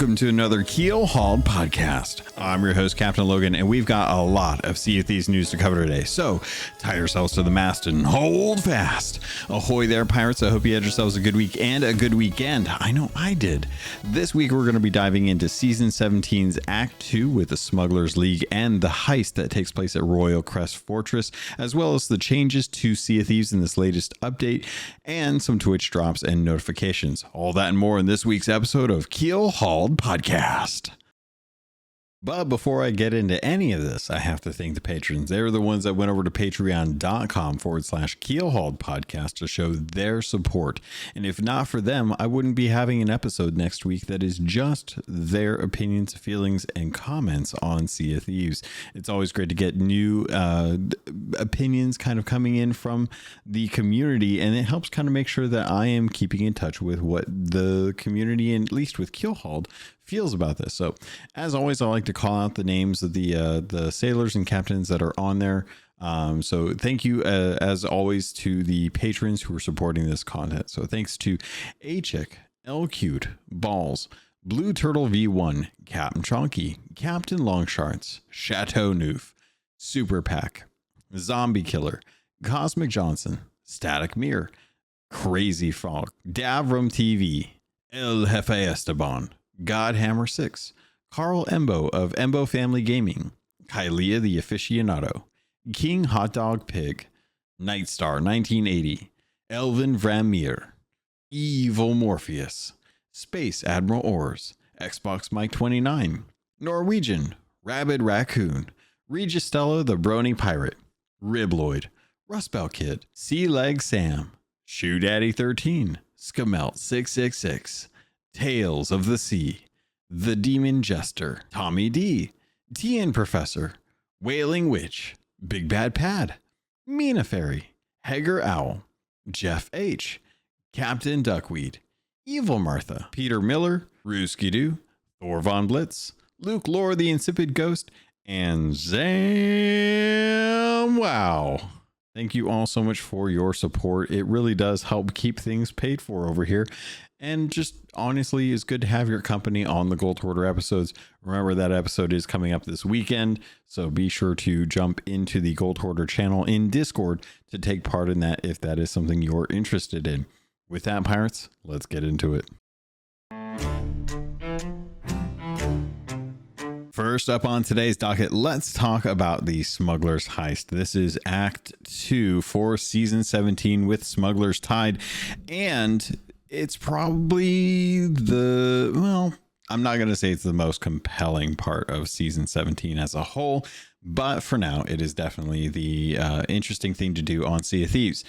Welcome to another Keelhauled podcast. I'm your host, CaptainLogun, and we've got a lot of Sea of Thieves news to cover today. So tie yourselves to the mast and hold fast. Ahoy there, pirates. I hope you had yourselves a good week and a good weekend. I know I did. This week, we're going to be diving into Season 17's Act 2 with the Smugglers League and the heist that takes place at Royal Crest Fortress, as well as the changes to Sea of Thieves in this latest update, and some Twitch drops and notifications. All that and more in this week's episode of Keelhauled Podcast. But before I get into any of this, I have to thank the patrons. They're the ones that went over to patreon.com/Keelhauled podcast to show their support. And if not for them, I wouldn't be having an episode next week that is just their opinions, feelings, and comments on Sea of Thieves. It's always great to get new opinions kind of coming in from the community, and it helps kind of make sure that I am keeping in touch with what the community, and at least with Keelhauled, feels about this. So as always, I like to call out the names of the sailors and captains that are on there. So thank you as always to the patrons who are supporting this content. So thanks to A-Chick, L-Cute, Balls, Blue Turtle V1, Captain Chonky, Captain Longsharts, Chateau Noof, Super Pack, Zombie Killer, Cosmic Johnson, Static Mirror, Crazy Frog, Davram TV, El Jefe Esteban, Godhammer 6, Carl Embo of Embo Family Gaming, Kylia the Aficionado, King Hot Dog Pig, Nightstar 1980, Elvin Vramir, Evil Morpheus, Space Admiral Ors, Xbox Mike 29, Norwegian, Rabid Raccoon, Registella the Brony Pirate, Ribloid, Rustbelt Kid, Sea Leg Sam, Shoe Daddy 13, Skamelt 666, Tales of the Sea, The Demon Jester, Tommy D, TN Professor, Wailing Witch, Big Bad Pad, Mina Fairy, Hager Owl, Jeff H, Captain Duckweed, Evil Martha, Peter Miller, Rooski Doo, Thor Von Blitz, Luke Lore the Insipid Ghost, and Zam Wow. Thank you all so much for your support. It really does help keep things paid for over here. And just honestly, it's good to have your company on the Gold Hoarder episodes. Remember that episode is coming up this weekend, so be sure to jump into the Gold Hoarder channel in Discord to take part in that if that is something you're interested in. With that, pirates, let's get into it. First up on today's docket, let's talk about the Smuggler's Heist. This is Act 2 for Season 17 with Smugglers Tied, and it's probably I'm not going to say it's the most compelling part of Season 17 as a whole, but for now, it is definitely the interesting thing to do on Sea of Thieves.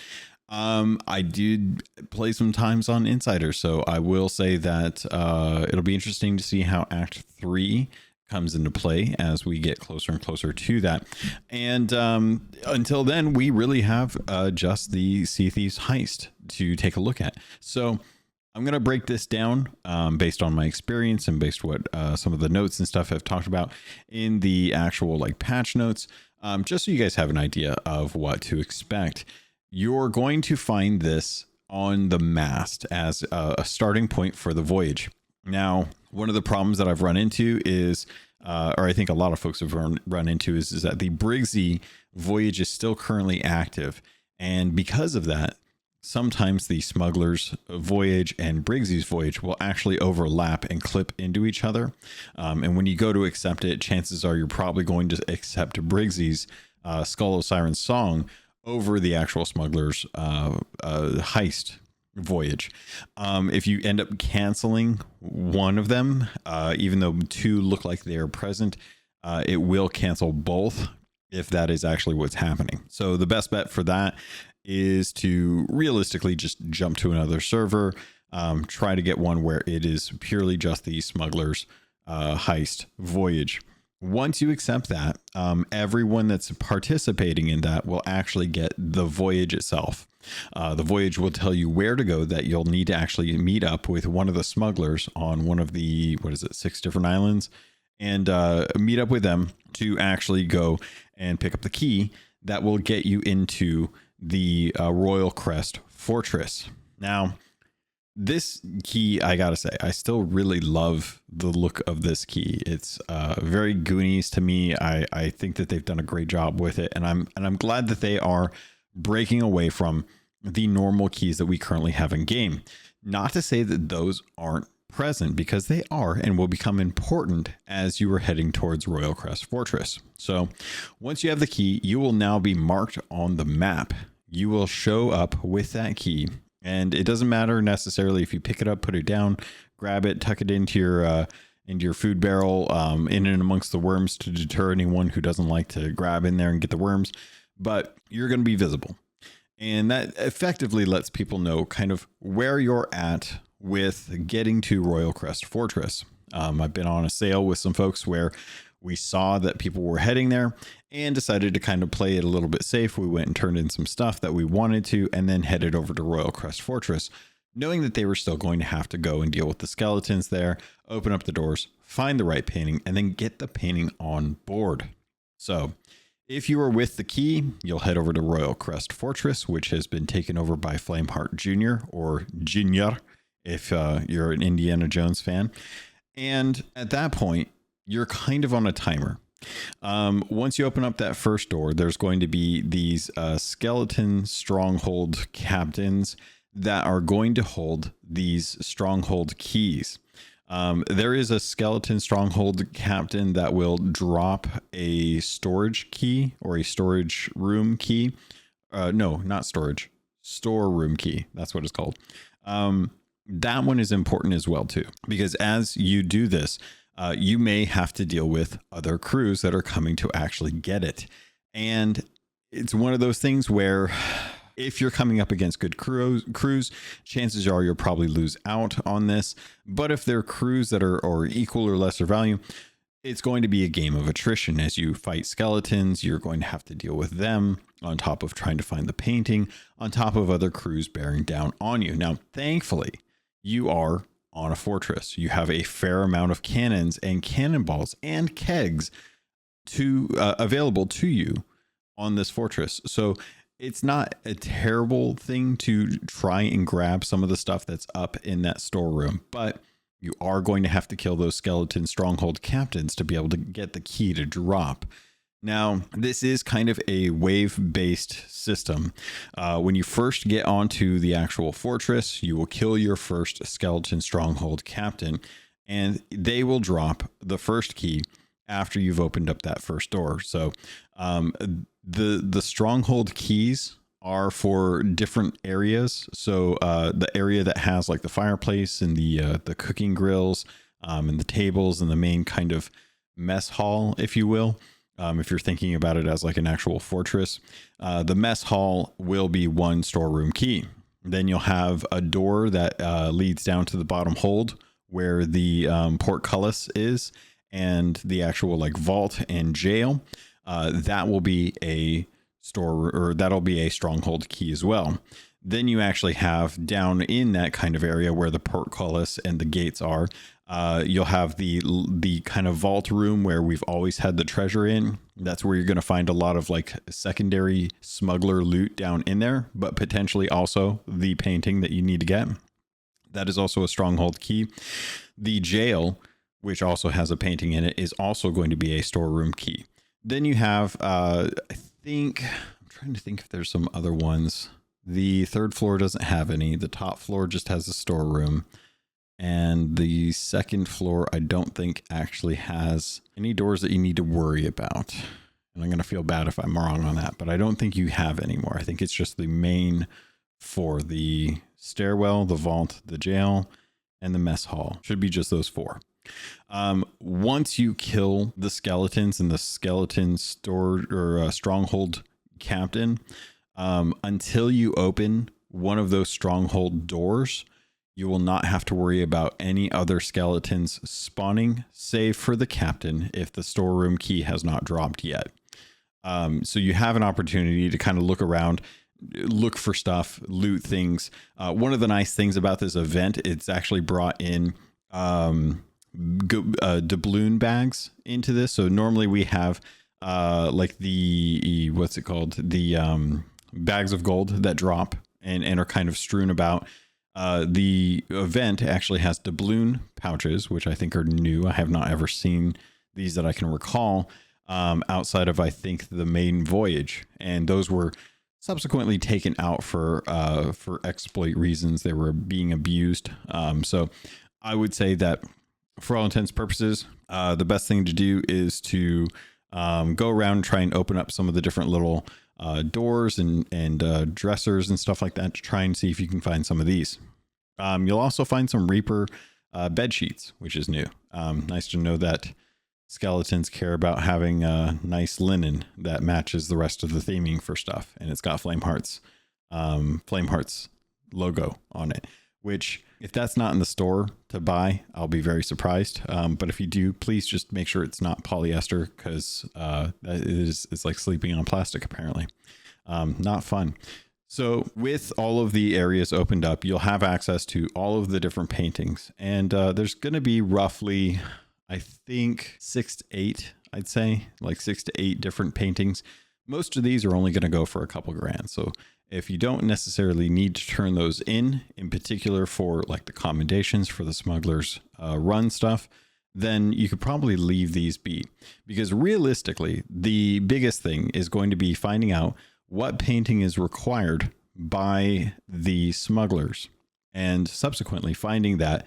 I did play some times on Insider, so I will say that it'll be interesting to see how Act 3 comes into play as we get closer and closer to that. And until then, we really have just the Sea of Thieves heist to take a look at. So I'm going to break this down based on my experience and based what some of the notes and stuff have talked about in the actual patch notes, just so you guys have an idea of what to expect. You're going to find this on the mast as a starting point for the voyage. Now, one of the problems that I've run into is, or I think a lot of folks have run into is that the Briggsy voyage is still currently active. And because of that, sometimes the Smuggler's voyage and Briggsy's voyage will actually overlap and clip into each other. And when you go to accept it, chances are you're probably going to accept Briggsy's Skull of Siren's song over the actual Smuggler's heist voyage. If you end up canceling one of them, even though two look like they are present, it will cancel both if that is actually what's happening. So the best bet for that is to realistically just jump to another server, try to get one where it is purely just the Smuggler's heist voyage. Once you accept that, everyone that's participating in that will actually get the voyage itself. The voyage will tell you where to go, that you'll need to actually meet up with one of the smugglers on one of the, 6 different islands, and meet up with them to actually go and pick up the key that will get you into the Royal Crest Fortress. Now, This key, I gotta say, I still really love the look of this key. It's very Goonies to me. I think that they've done a great job with it, and I'm glad that they are breaking away from the normal keys that we currently have in game. Not to say that those aren't present, because they are and will become important as you are heading towards Royal Crest Fortress. So once you have the key, you will now be marked on the map. You will show up with that key. And it doesn't matter necessarily if you pick it up, put it down, grab it, tuck it into your food barrel, in and amongst the worms to deter anyone who doesn't like to grab in there and get the worms. But you're going to be visible. And that effectively lets people know kind of where you're at with getting to Royal Crest Fortress. I've been on a sail with some folks where we saw that people were heading there and decided to kind of play it a little bit safe. We went and turned in some stuff that we wanted to, and then headed over to Royal Crest Fortress, knowing that they were still going to have to go and deal with the skeletons there, open up the doors, find the right painting, and then get the painting on board. So if you are with the key, you'll head over to Royal Crest Fortress, which has been taken over by Flameheart Jr. or Junior, if you're an Indiana Jones fan. And at that point, you're kind of on a timer. Once you open up that first door, there's going to be these skeleton stronghold captains that are going to hold these stronghold keys. There is a skeleton stronghold captain that will drop a storage key or a storage room key. No, not storage, storeroom key. That's what it's called. That one is important as well too, because as you do this, you may have to deal with other crews that are coming to actually get it. And it's one of those things where if you're coming up against good crews, chances are you'll probably lose out on this. But if they're crews that are equal or lesser value, it's going to be a game of attrition. As you fight skeletons, you're going to have to deal with them on top of trying to find the painting, on top of other crews bearing down on you. Now, thankfully, you are on a fortress. You have a fair amount of cannons and cannonballs and kegs available to you on this fortress. So it's not a terrible thing to try and grab some of the stuff that's up in that storeroom, but you are going to have to kill those skeleton stronghold captains to be able to get the key to drop. Now, this is kind of a wave-based system. When you first get onto the actual fortress, you will kill your first skeleton stronghold captain, and they will drop the first key after you've opened up that first door. So the stronghold keys are for different areas. So the area that has like the fireplace and the cooking grills and the tables and the main kind of mess hall, if you will. If you're thinking about it as like an actual fortress, the mess hall will be one storeroom key. Then you'll have a door that leads down to the bottom hold where the portcullis is, and the actual like vault and jail. That will be a that'll be a stronghold key as well. Then you actually have down in that kind of area where the portcullis and the gates are, you'll have the kind of vault room where we've always had the treasure in. That's where you're going to find a lot of like secondary smuggler loot down in there, but potentially also the painting that you need to get. That is also a stronghold key. The jail, which also has a painting in it, is also going to be a storeroom key. Then you have, I'm trying to think if there's some other ones. The third floor doesn't have any. The top floor just has a storeroom. And the second floor, I don't think actually has any doors that you need to worry about. And I'm going to feel bad if I'm wrong on that, but I don't think you have any more. I think it's just the main four: the stairwell, the vault, the jail, and the mess hall. Should be just those four. Once you kill the skeletons and the skeleton stronghold captain, until you open one of those stronghold doors, you will not have to worry about any other skeletons spawning, save for the captain if the storeroom key has not dropped yet. So you have an opportunity to kind of look around, look for stuff, loot things. One of the nice things about this event, it's actually brought in doubloon bags into this. So normally we have like the, what's it called? The bags of gold that drop and are kind of strewn about. The event actually has doubloon pouches, which I think are new. I have not ever seen these that I can recall outside of, I think, the main voyage. And those were subsequently taken out for exploit reasons. They were being abused. So I would say that for all intents and purposes, the best thing to do is to go around and try and open up some of the different little doors and dressers and stuff like that to try and see if you can find some of these. You'll also find some Reaper bed sheets, which is new. Nice to know that skeletons care about having nice linen that matches the rest of the theming for stuff, and it's got Flameheart's logo on it, which if that's not in the store to buy, I'll be very surprised. But if you do, please just make sure it's not polyester, because it's like sleeping on plastic, apparently. Not fun. So with all of the areas opened up, you'll have access to all of the different paintings, and there's going to be roughly, I think, 6 to 8, I'd say, like 6 to 8 different paintings. Most of these are only going to go for a couple grand. So if you don't necessarily need to turn those in particular for like the commendations for the smugglers run stuff, then you could probably leave these be, because realistically, the biggest thing is going to be finding out what painting is required by the smugglers, and subsequently finding that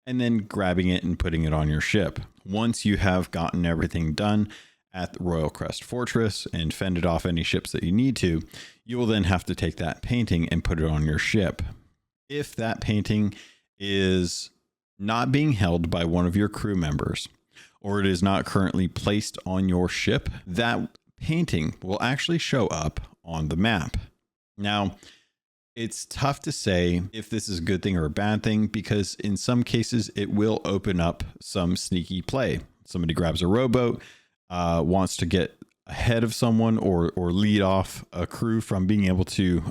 and then grabbing it and putting it on your ship. Once you have gotten everything done at the Royal Crest Fortress and fended off any ships that you need to, you will then have to take that painting and put it on your ship. If that painting is not being held by one of your crew members, or it is not currently placed on your ship, that painting will actually show up on the map. Now, it's tough to say if this is a good thing or a bad thing, because in some cases it will open up some sneaky play. Somebody grabs a rowboat, wants to get ahead of someone or lead off a crew from being able to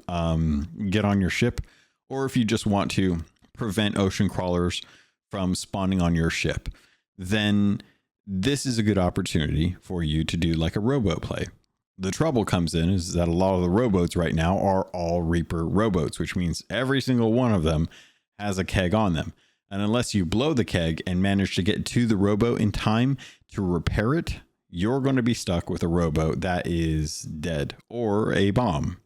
get on your ship, or if you just want to prevent ocean crawlers from spawning on your ship, then this is a good opportunity for you to do like a rowboat play. The trouble comes in is that a lot of the rowboats right now are all Reaper rowboats, which means every single one of them has a keg on them. And unless you blow the keg and manage to get to the rowboat in time to repair it, you're going to be stuck with a rowboat that is dead or a bomb.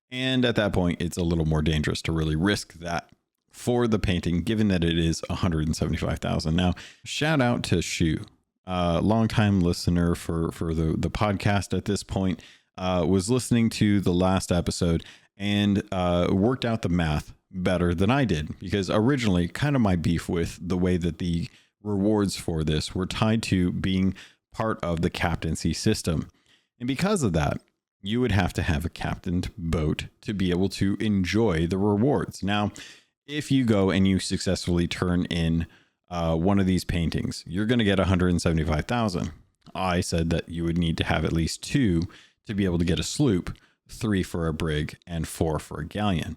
And at that point, it's a little more dangerous to really risk that for the painting, given that it is 175,000. Now, shout out to Shu. Longtime listener for the podcast at this point, was listening to the last episode and worked out the math better than I did, because originally kind of my beef with the way that the rewards for this were tied to being part of the captaincy system. And because of that, you would have to have a captained boat to be able to enjoy the rewards. Now, if you go and you successfully turn in one of these paintings, you're going to get 175,000. I said that you would need to have at least 2 to be able to get a sloop, 3 for a brig, and 4 for a galleon.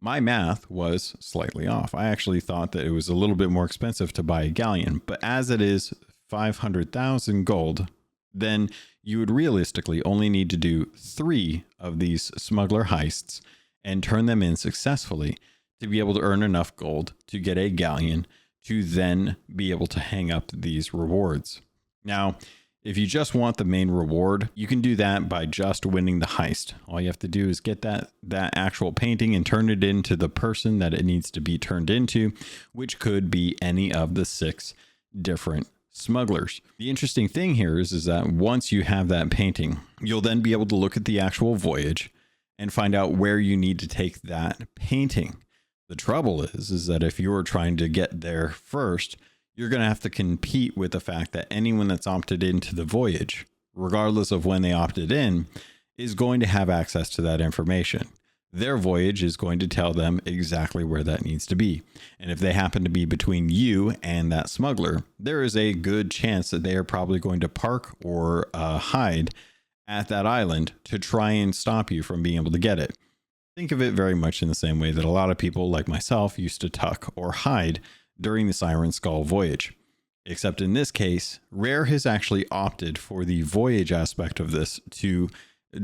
My math was slightly off. I actually thought that it was a little bit more expensive to buy a galleon, but as it is 500,000 gold, then you would realistically only need to do 3 of these smuggler heists and turn them in successfully to be able to earn enough gold to get a galleon to then be able to hang up these rewards. Now, if you just want the main reward, you can do that by just winning the heist. All you have to do is get that actual painting and turn it into the person that it needs to be turned into, which could be any of the 6 different smugglers. The interesting thing here is that once you have that painting, you'll then be able to look at the actual voyage and find out where you need to take that painting. The trouble is that if you're trying to get there first, you're going to have to compete with the fact that anyone that's opted into the voyage, regardless of when they opted in, is going to have access to that information. Their voyage is going to tell them exactly where that needs to be. And if they happen to be between you and that smuggler, there is a good chance that they are probably going to park or hide at that island to try and stop you from being able to get it. Think of it very much in the same way that a lot of people like myself used to tuck or hide during the Siren Skull voyage. Except in this case, Rare has actually opted for the voyage aspect of this to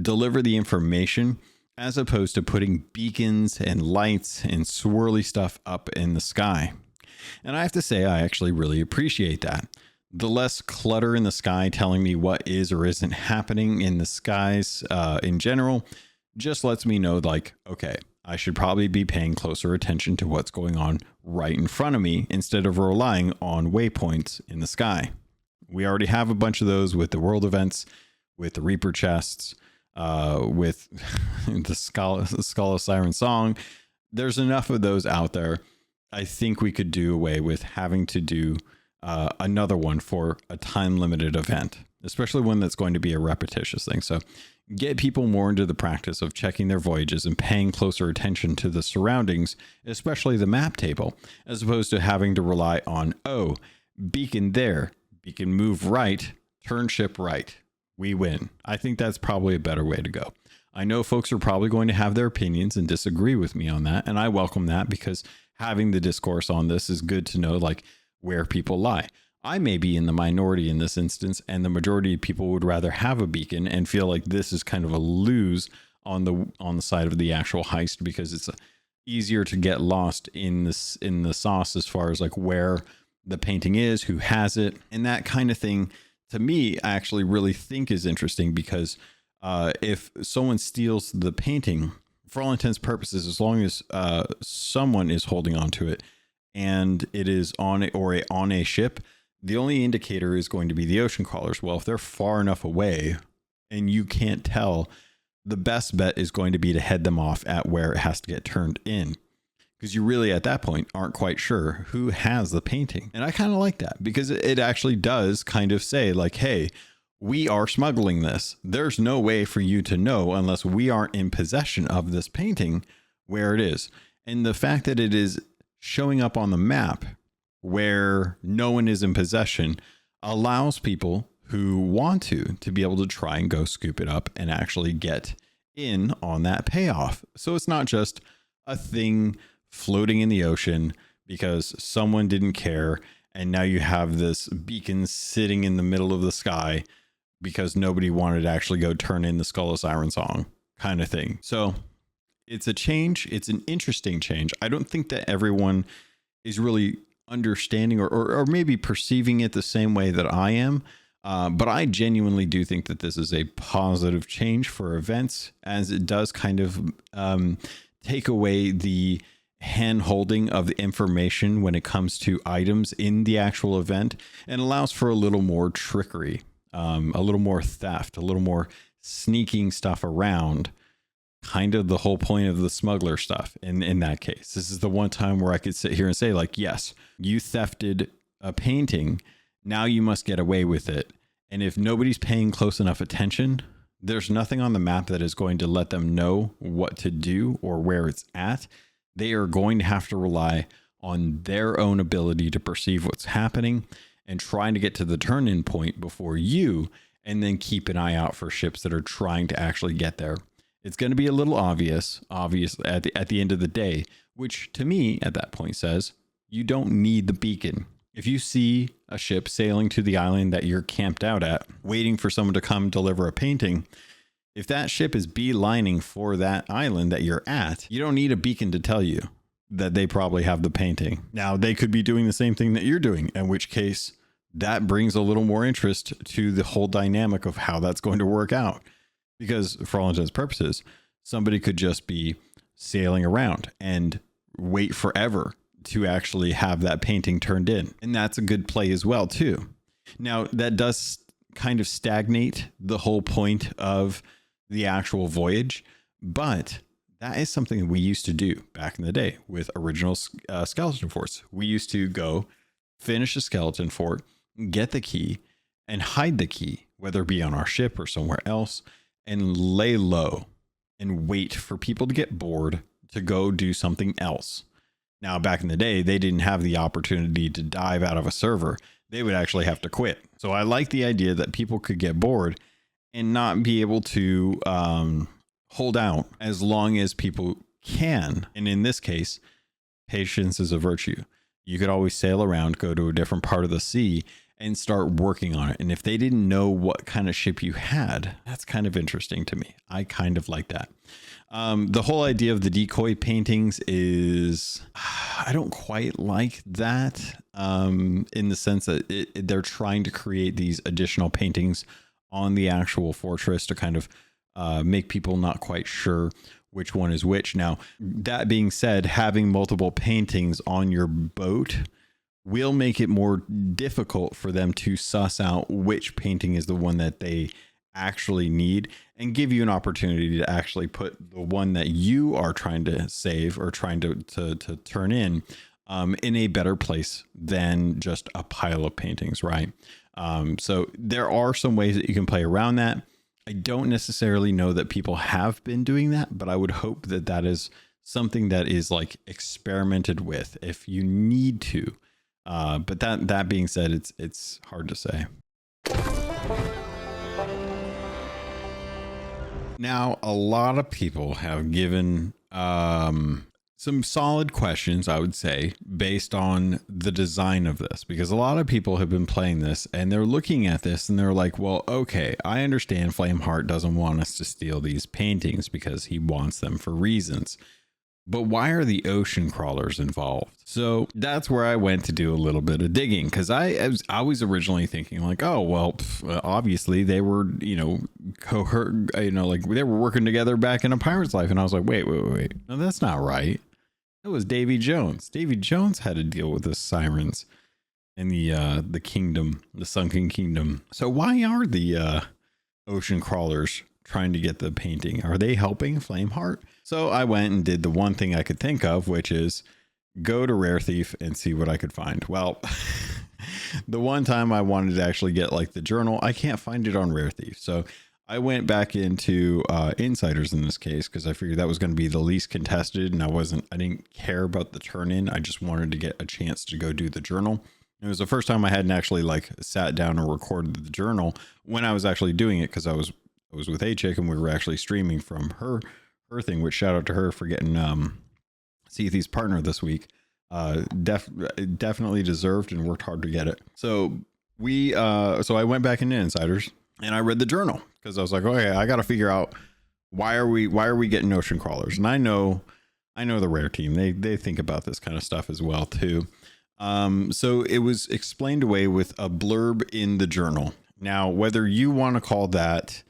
deliver the information as opposed to putting beacons and lights and swirly stuff up in the sky. And I have to say, I actually really appreciate that. The less clutter in the sky telling me what is or isn't happening in the skies in general just lets me know, like, okay, I should probably be paying closer attention to what's going on right in front of me instead of relying on waypoints in the sky. We already have a bunch of those with the world events, with the Reaper chests, with the Skull of Siren Song. There's enough of those out there. I think we could do away with having to do another one for a time limited event, especially one that's going to be a repetitious thing. So get people more into the practice of checking their voyages and paying closer attention to the surroundings, especially the map table, as opposed to having to rely on, oh, beacon there, beacon move right, turn ship right, we win. I think that's probably a better way to go. I know folks are probably going to have their opinions and disagree with me on that, and I welcome that, because having the discourse on this is good to know, like, where people lie. I may be in the minority in this instance, and the majority of people would rather have a beacon and feel like this is kind of a lose on the side of the actual heist, because it's easier to get lost in the sauce as far as like where the painting is, who has it, and that kind of thing. To me, I actually really think is interesting, because if someone steals the painting, for all intents and purposes, as long as someone is holding on to it and it is on a ship, the only indicator is going to be the ocean crawlers. Well, if they're far enough away and you can't tell, the best bet is going to be to head them off at where it has to get turned in, because you really at that point aren't quite sure who has the painting. And I kind of like that, because it actually does kind of say, like, hey, we are smuggling this. There's no way for you to know unless we aren't in possession of this painting where it is. And the fact that it is showing up on the map where no one is in possession allows people who want to be able to try and go scoop it up and actually get in on that payoff. So it's not just a thing floating in the ocean because someone didn't care, and now you have this beacon sitting in the middle of the sky because nobody wanted to actually go turn in the Skull of Siren Song kind of thing. So it's a change. It's an interesting change. I don't think that everyone is really understanding or maybe perceiving it the same way that I am. But I genuinely do think that this is a positive change for events, as it does kind of take away the hand holding of the information when it comes to items in the actual event, and allows for a little more trickery, a little more theft, a little more sneaking stuff around. Kind of the whole point of the smuggler stuff in that case. This is the one time where I could sit here and say, like, yes, you thefted a painting, now you must get away with it. And if nobody's paying close enough attention, there's nothing on the map that is going to let them know what to do or where it's at. They are going to have to rely on their own ability to perceive what's happening and trying to get to the turn-in point before you, and then keep an eye out for ships that are trying to actually get there. It's going to be a little obvious at the end of the day, which to me at that point says you don't need the beacon. If you see a ship sailing to the island that you're camped out at, waiting for someone to come deliver a painting, if that ship is beelining for that island that you're at, you don't need a beacon to tell you that they probably have the painting. Now, they could be doing the same thing that you're doing, in which case that brings a little more interest to the whole dynamic of how that's going to work out. Because for all intents and purposes, somebody could just be sailing around and wait forever to actually have that painting turned in. And that's a good play as well, too. Now, that does kind of stagnate the whole point of the actual voyage, but that is something we used to do back in the day with original skeleton forts. We used to go finish a skeleton fort, get the key, and hide the key, whether it be on our ship or somewhere else, and lay low and wait for people to get bored to go do something else. Now, back in the day, they didn't have the opportunity to dive out of a server. They would actually have to quit. So I like the idea that people could get bored and not be able to hold out as long as people can. And in this case, patience is a virtue. You could always sail around, go to a different part of the sea, and start working on it. And if they didn't know what kind of ship you had, that's kind of interesting to me. I kind of like that. The whole idea of the decoy paintings is, I don't quite like that, in the sense that they're trying to create these additional paintings on the actual fortress to kind of make people not quite sure which one is which. Now, that being said, having multiple paintings on your boat will make it more difficult for them to suss out which painting is the one that they actually need, and give you an opportunity to actually put the one that you are trying to save or trying to turn in a better place than just a pile of paintings, right? So there are some ways that you can play around that. I don't necessarily know that people have been doing that, but I would hope that that is something that is like experimented with if you need to. But that being said, it's hard to say. Now, a lot of people have given some solid questions, I would say, based on the design of this, because a lot of people have been playing this and they're looking at this and they're like, well, okay, I understand Flameheart doesn't want us to steal these paintings because he wants them for reasons. But why are the ocean crawlers involved? So that's where I went to do a little bit of digging, because I was originally thinking like, oh, well, obviously they were, like they were working together back in A Pirate's Life. And I was like, wait. No, that's not right. It was Davy Jones. Davy Jones had to deal with the sirens in the kingdom, the sunken kingdom. So why are the ocean crawlers trying to get the painting? Are they helping Flameheart? So I went and did the one thing I could think of, which is go to Rare Thief and see what I could find. Well, the one time I wanted to actually get like the journal, I can't find it on Rare Thief. So I went back into Insiders in this case, because I figured that was going to be the least contested, and I didn't care about the turn in. I just wanted to get a chance to go do the journal. It was the first time I hadn't actually like sat down and recorded the journal when I was actually doing it, because I was with A-Chick and we were actually streaming from her thing, which shout out to her for getting Sea of Thieves partner this week. Definitely deserved and worked hard to get it. So I went back into Insiders and I read the journal, because I was like, okay, I got to figure out why are we getting ocean crawlers? And I know the Rare team, they think about this kind of stuff as well too. So it was explained away with a blurb in the journal. Now, whether you want to call that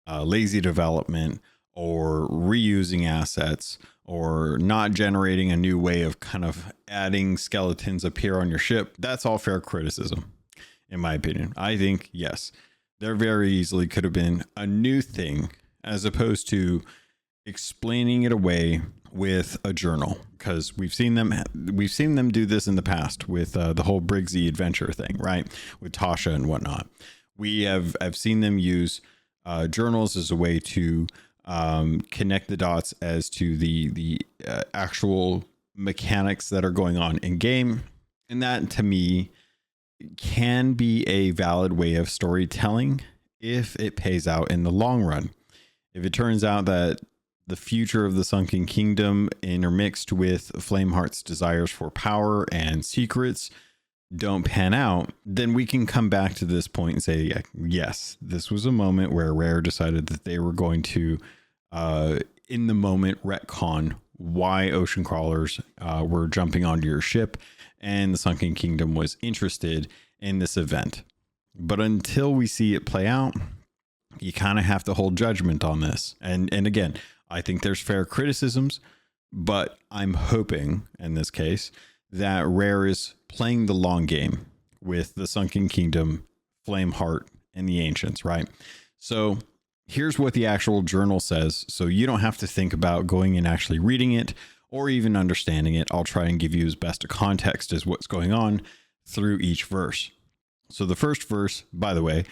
lazy development or reusing assets or not generating a new way of kind of adding skeletons up here on your ship, that's all fair criticism, in my opinion. I think, yes, there very easily could have been a new thing as opposed to explaining it away with a journal, because we've seen them do this in the past with the whole Briggsy adventure thing, right? With Tasha and whatnot. I've seen them use journals as a way to connect the dots as to the actual mechanics that are going on in game. And that to me can be a valid way of storytelling if it pays out in the long run. If it turns out that the future of the Sunken Kingdom intermixed with Flameheart's desires for power and secrets don't pan out, then we can come back to this point and say, yes, this was a moment where Rare decided that they were going to, in the moment, retcon why ocean crawlers were jumping onto your ship, and the Sunken Kingdom was interested in this event. But until we see it play out, you kind of have to hold judgment on this. And again, I think there's fair criticisms, but I'm hoping in this case that Rare is playing the long game with the Sunken Kingdom, Flameheart, and the Ancients, right? So here's what the actual journal says, so you don't have to think about going and actually reading it or even understanding it. I'll try and give you as best a context as what's going on through each verse. So the first verse, by the way,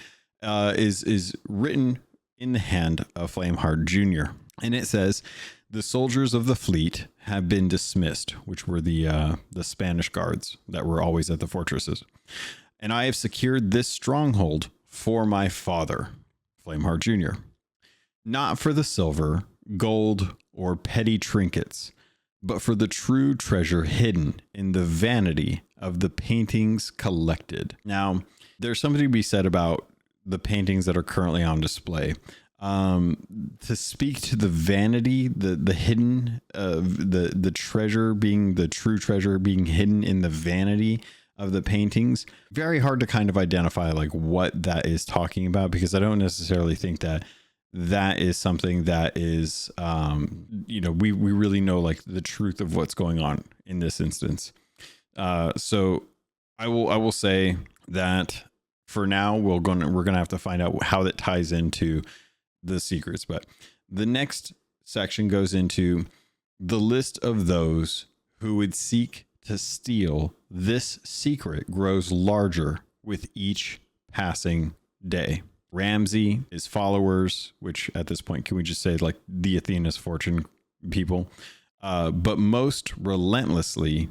is written in the hand of Flameheart Jr., and it says, "The soldiers of the fleet have been dismissed," which were the Spanish guards that were always at the fortresses. "And I have secured this stronghold for my father," Flameheart Jr., "not for the silver, gold, or petty trinkets, but for the true treasure hidden in the vanity of the paintings collected." Now, there's something to be said about the paintings that are currently on display. To speak to the vanity, the hidden, the treasure being the true treasure being hidden in the vanity of the paintings. Very hard to kind of identify like what that is talking about, because I don't necessarily think that is something that is, we really know like the truth of what's going on in this instance. So I will say that for now, we're gonna have to find out how that ties into the secrets. But the next section goes into the list of those who would seek to steal this secret grows larger with each passing day. Ramsey, his followers, which at this point, can we just say like the Athena's Fortune people, but most relentlessly,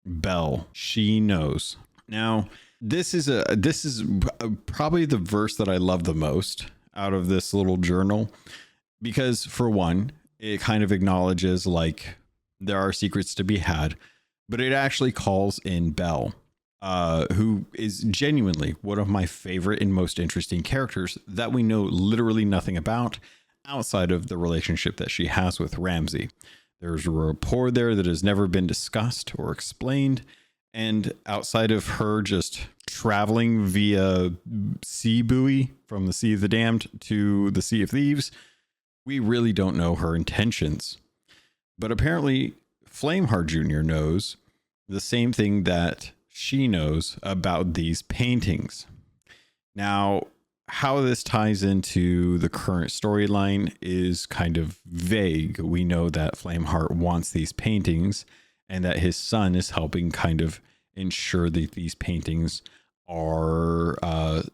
Belle. She knows. Now, this is probably the verse that I love the most out of this little journal, because for one, it kind of acknowledges like there are secrets to be had, but it actually calls in Belle, who is genuinely one of my favorite and most interesting characters that we know literally nothing about outside of the relationship that she has with Ramsey. There's a rapport there that has never been discussed or explained. And outside of her just traveling via sea buoy from the Sea of the Damned to the Sea of Thieves, we really don't know her intentions. But apparently Flameheart Jr. knows the same thing that she knows about these paintings. Now, how this ties into the current storyline is kind of vague. We know that Flameheart wants these paintings and that his son is helping kind of ensure that these paintings are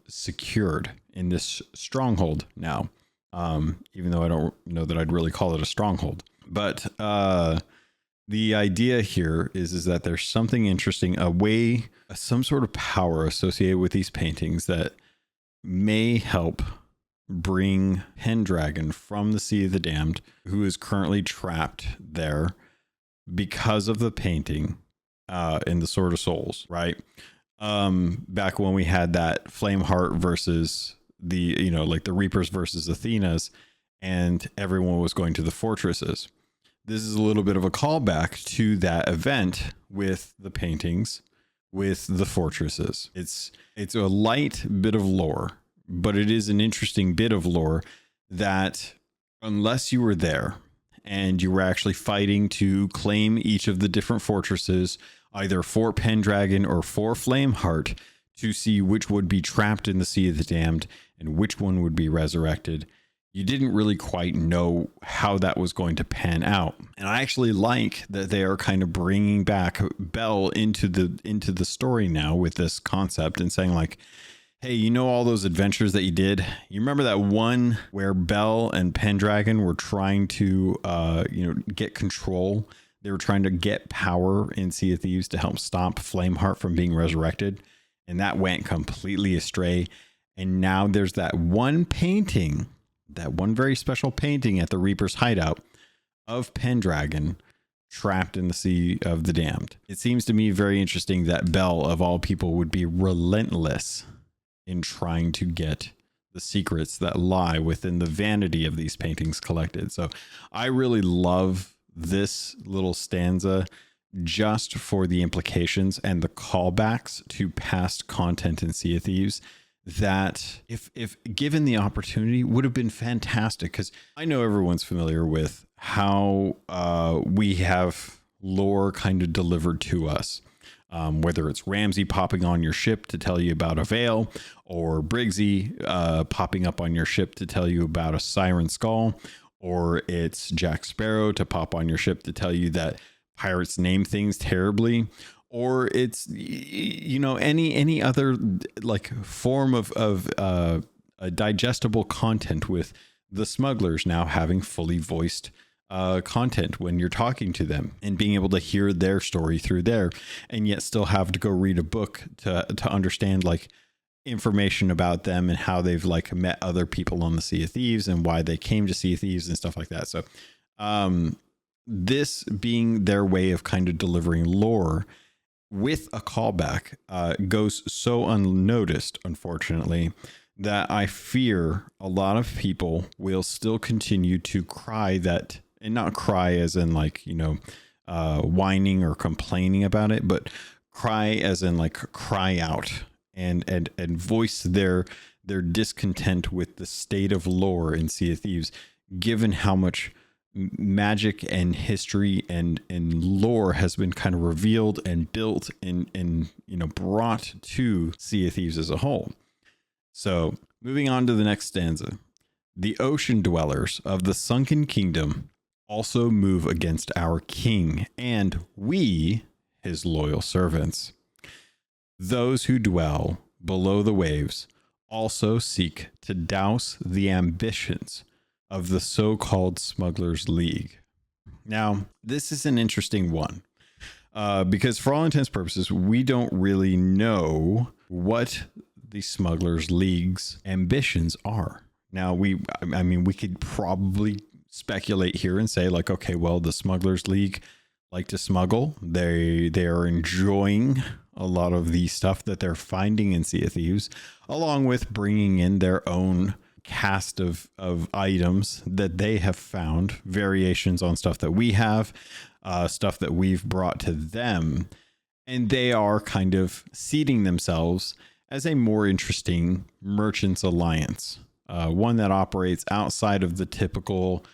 secured in this stronghold now. Even though I don't know that I'd really call it a stronghold. But the idea here is that there's something interesting, some sort of power associated with these paintings that may help bring Pendragon from the Sea of the Damned, who is currently trapped there because of the painting in the Sword of Souls, right? Back when we had that Flameheart versus the, like the Reapers versus Athena's, and everyone was going to the fortresses. This is a little bit of a callback to that event with the paintings, with the fortresses. It's a light bit of lore, but it is an interesting bit of lore that unless you were there and you were actually fighting to claim each of the different fortresses, either for Pendragon or for Flameheart, to see which would be trapped in the Sea of the Damned and which one would be resurrected, you didn't really quite know how that was going to pan out. And I actually like that they are kind of bringing back Belle into the story now with this concept and saying like, hey, all those adventures that you did? You remember that one where Belle and Pendragon were trying to, get control? They were trying to get power in Sea of Thieves to help stop Flameheart from being resurrected. And that went completely astray. And now there's that one painting, that one very special painting at the Reaper's hideout of Pendragon trapped in the Sea of the Damned. It seems to me very interesting that Belle, of all people, would be relentless in trying to get the secrets that lie within the vanity of these paintings collected. So I really love this little stanza just for the implications and the callbacks to past content in Sea of Thieves that, if given the opportunity, would have been fantastic. Because I know everyone's familiar with how we have lore kind of delivered to us. Whether it's Ramsey popping on your ship to tell you about a veil, or Briggsy popping up on your ship to tell you about a siren skull, or it's Jack Sparrow to pop on your ship to tell you that pirates name things terribly, or it's any other like form of a digestible content, with the smugglers now having fully voiced content when you're talking to them and being able to hear their story through there, and yet still have to go read a book to understand like information about them and how they've like met other people on the Sea of Thieves and why they came to Sea of Thieves and stuff like that. So this being their way of kind of delivering lore with a callback goes so unnoticed, unfortunately, that I fear a lot of people will still continue to cry that, and not cry as in like, whining or complaining about it, but cry as in like cry out and voice their discontent with the state of lore in Sea of Thieves, given how much magic and history and lore has been kind of revealed and built and brought to Sea of Thieves as a whole. So moving on to the next stanza. The ocean dwellers of the sunken kingdom also move against our king, and we, his loyal servants. Those who dwell below the waves also seek to douse the ambitions of the so-called Smugglers League. Now, this is an interesting one because for all intents and purposes, we don't really know what the Smugglers League's ambitions are. Now, we could probably speculate here and say like, okay, well, the Smugglers League like to smuggle. They are enjoying a lot of the stuff that they're finding in Sea of Thieves, along with bringing in their own cast of items that they have found, variations on stuff that we have, stuff that we've brought to them. And they are kind of seeding themselves as a more interesting merchants alliance, one that operates outside of the typical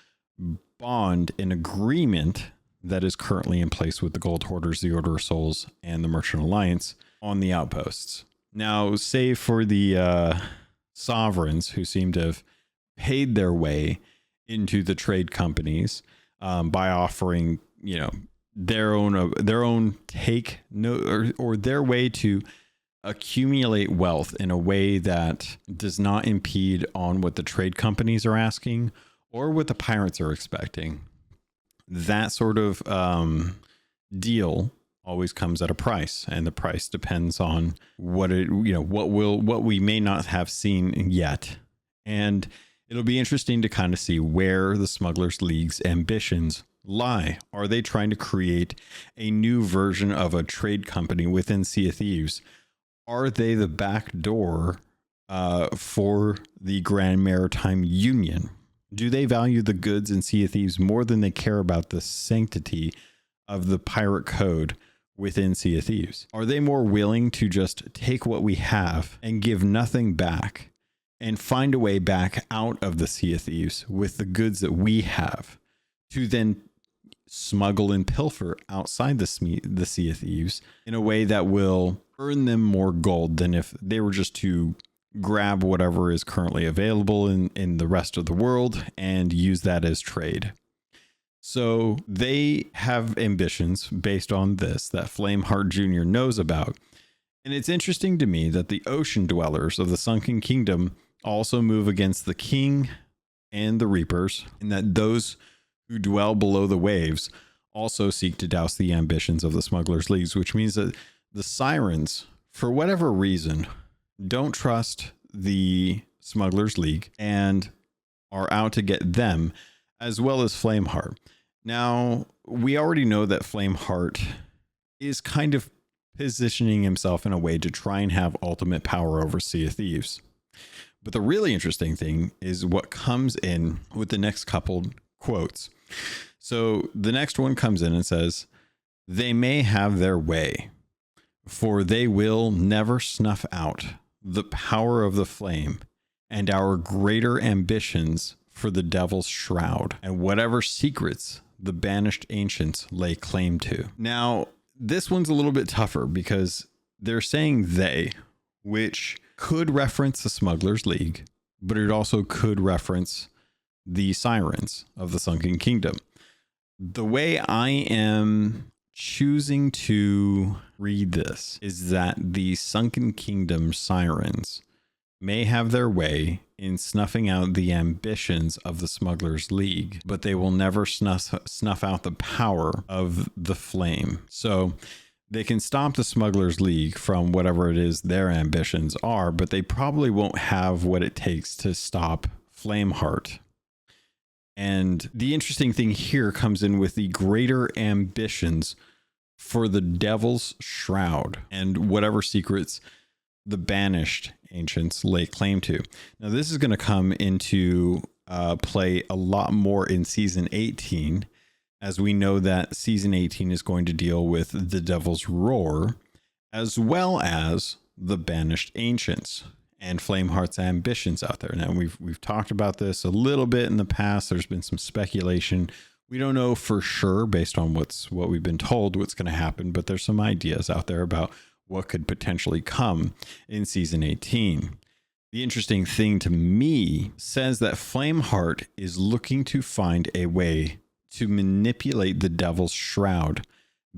bond and agreement that is currently in place with the Gold Hoarders, the Order of Souls, and the Merchant Alliance on the outposts. Now, save for the sovereigns who seem to have paid their way into the trade companies by offering, their own take or their way to accumulate wealth in a way that does not impede on what the trade companies are asking or what the pirates are expecting. That sort of deal always comes at a price, and the price depends on what we may not have seen yet. And it'll be interesting to kind of see where the Smugglers League's ambitions lie. Are they trying to create a new version of a trade company within Sea of Thieves? Are they the back door for the Grand Maritime Union? Do they value the goods in Sea of Thieves more than they care about the sanctity of the pirate code within Sea of Thieves? Are they more willing to just take what we have and give nothing back and find a way back out of the Sea of Thieves with the goods that we have to then smuggle and pilfer outside the Sea of Thieves in a way that will earn them more gold than if they were just to grab whatever is currently available in the rest of the world and use that as trade? So they have ambitions based on this that Flameheart Jr. knows about. And it's interesting to me that the ocean dwellers of the Sunken Kingdom also move against the King and the Reapers, and that those who dwell below the waves also seek to douse the ambitions of the Smugglers Leagues, which means that the Sirens, for whatever reason, don't trust the Smugglers League and are out to get them, as well as Flameheart. Now, we already know that Flameheart is kind of positioning himself in a way to try and have ultimate power over Sea of Thieves. But the really interesting thing is what comes in with the next couple quotes. So the next one comes in and says, "They may have their way, for they will never snuff out the power of the flame and our greater ambitions for the devil's shroud and whatever secrets the banished ancients lay claim to." Now, this one's a little bit tougher because they're saying they, which could reference the Smugglers League, but it also could reference the Sirens of the Sunken Kingdom. The way I am choosing to read this is that the Sunken Kingdom Sirens may have their way in snuffing out the ambitions of the Smugglers League, but they will never snuff out the power of the flame. So they can stop the Smugglers League from whatever it is their ambitions are, but they probably won't have what it takes to stop Flameheart. And the interesting thing here comes in with the greater ambitions for the Devil's Shroud and whatever secrets the banished ancients lay claim to. Now, this is going to come into play a lot more in Season 18, as we know that Season 18 is going to deal with the Devil's Roar, as well as the banished ancients and Flameheart's ambitions out there. Now, we've talked about this a little bit in the past. There's been some speculation. We don't know for sure, based on what we've been told, what's going to happen, but there's some ideas out there about what could potentially come in Season 18. The interesting thing to me says that Flameheart is looking to find a way to manipulate the Devil's Shroud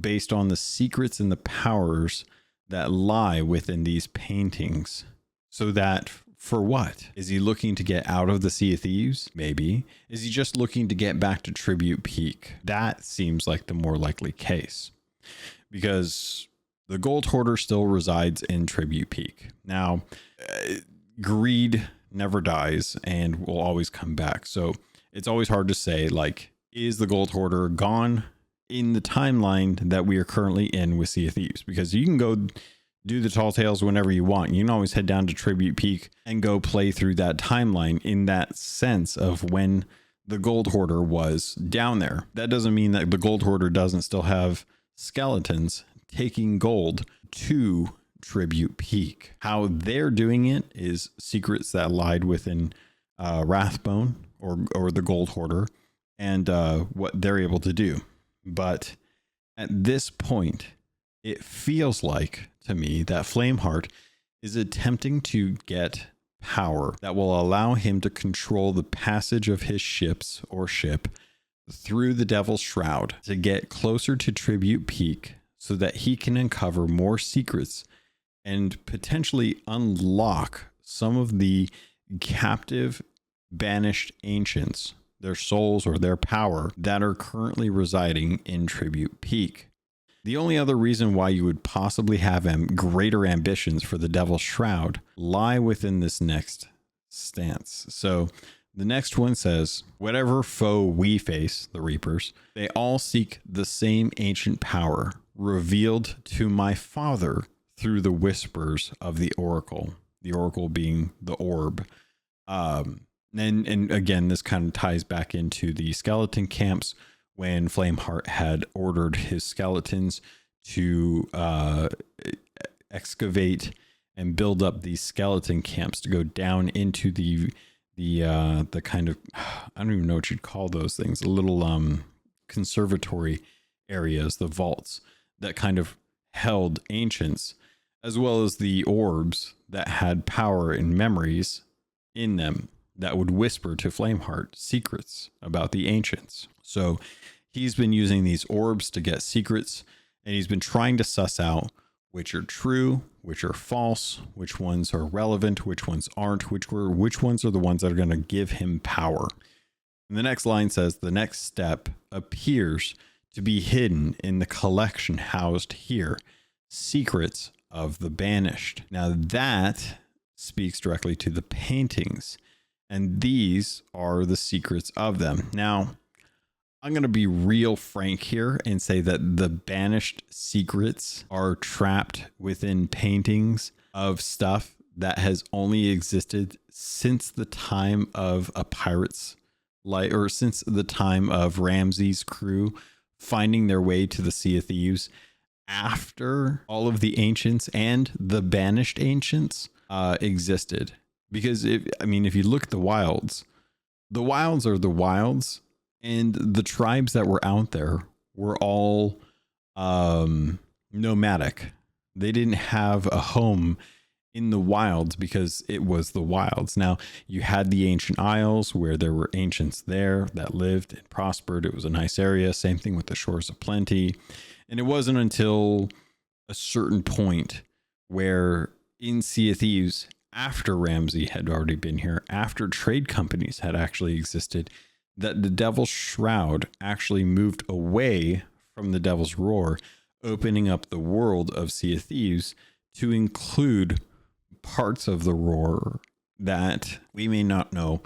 based on the secrets and the powers that lie within these paintings. So that, for what? Is he looking to get out of the Sea of Thieves? Maybe. Is he just looking to get back to Tribute Peak? That seems like the more likely case, because the Gold Hoarder still resides in Tribute Peak. Now, greed never dies and will always come back. So it's always hard to say, like, is the Gold Hoarder gone in the timeline that we are currently in with Sea of Thieves? Because you can go do the Tall Tales whenever you want. You can always head down to Tribute Peak and go play through that timeline in that sense of when the Gold Hoarder was down there. That doesn't mean that the Gold Hoarder doesn't still have skeletons taking gold to Tribute Peak. How they're doing it is secrets that lied within Wrathbone or the Gold Hoarder, and what they're able to do. But at this point, it feels like to me that Flameheart is attempting to get power that will allow him to control the passage of his ship through the Devil's Shroud to get closer to Tribute Peak so that he can uncover more secrets and potentially unlock some of the captive banished ancients, their souls or their power that are currently residing in Tribute Peak. The only other reason why you would possibly have greater ambitions for the Devil's Shroud lie within this next stance. So the next one says, whatever foe we face, the Reapers, they all seek the same ancient power revealed to my father through the whispers of the Oracle being the orb. And again, this kind of ties back into the skeleton camps when Flameheart had ordered his skeletons to excavate and build up these skeleton camps to go down into the kind of, I don't even know what you'd call those things, the little conservatory areas, the vaults that kind of held ancients, as well as the orbs that had power and memories in them that would whisper to Flameheart secrets about the ancients. So he's been using these orbs to get secrets, and he's been trying to suss out which are true, which are false, which ones are relevant, which ones aren't, which ones are the ones that are going to give him power. And the next line says, the next step appears to be hidden in the collection housed here, secrets of the banished. Now that speaks directly to the paintings, and these are the secrets of them. Now, I'm going to be real frank here and say that the banished secrets are trapped within paintings of stuff that has only existed since the time of a pirate's life, or since the time of Ramsey's crew finding their way to the Sea of Thieves after all of the ancients and the banished ancients existed. Because if you look at the wilds are the wilds, and the tribes that were out there were all nomadic. They didn't have a home in the wilds because it was the wilds. Now, you had the ancient isles where there were ancients there that lived and prospered. It was a nice area. Same thing with the Shores of Plenty. And it wasn't until a certain point where in Sea of Thieves, after Ramsey had already been here, after trade companies had actually existed, that the Devil's Shroud actually moved away from the Devil's Roar, opening up the world of Sea of Thieves to include parts of the Roar that we may not know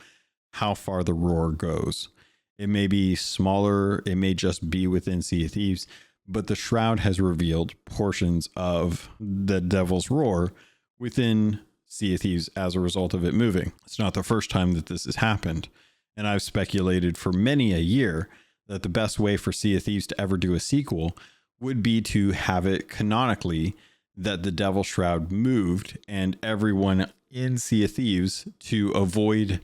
how far the Roar goes. It may be smaller, it may just be within Sea of Thieves, but the Shroud has revealed portions of the Devil's Roar within Sea of Thieves as a result of it moving. It's not the first time that this has happened, and I've speculated for many a year that the best way for Sea of Thieves to ever do a sequel would be to have it canonically that the Devil's Shroud moved, and everyone in Sea of Thieves, to avoid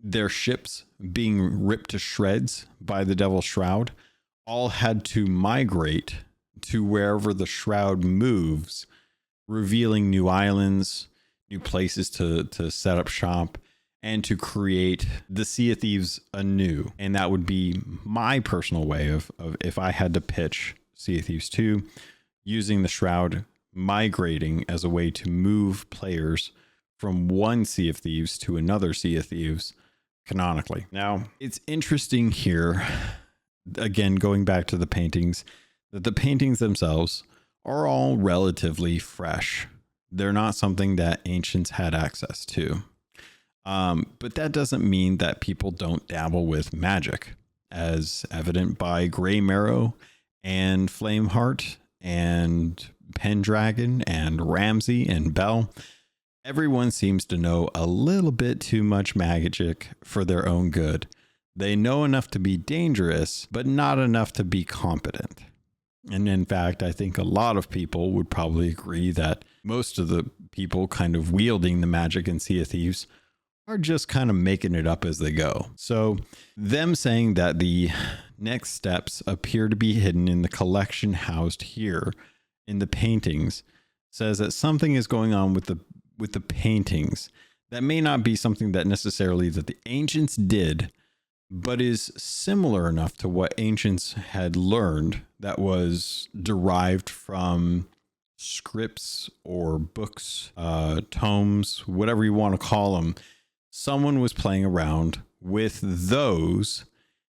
their ships being ripped to shreds by the Devil's Shroud, all had to migrate to wherever the Shroud moves, revealing new islands, new places to set up shop, and to create the Sea of Thieves anew. And that would be my personal way of if I had to pitch Sea of Thieves 2, using the Shroud migrating as a way to move players from one Sea of Thieves to another Sea of Thieves canonically. Now, it's interesting here, again, going back to the paintings, that the paintings themselves are all relatively fresh. They're not something that ancients had access to. But that doesn't mean that people don't dabble with magic, as evident by Grey Marrow and Flameheart and Pendragon and Ramsey and Bell. Everyone seems to know a little bit too much magic for their own good. They know enough to be dangerous, but not enough to be competent. And in fact, I think a lot of people would probably agree that most of the people kind of wielding the magic in Sea of Thieves are just kind of making it up as they go. So them saying that the next steps appear to be hidden in the collection housed here in the paintings says that something is going on with the paintings that may not be something that necessarily that the ancients did, but is similar enough to what ancients had learned that was derived from scripts or books, tomes, whatever you want to call them. Someone was playing around with those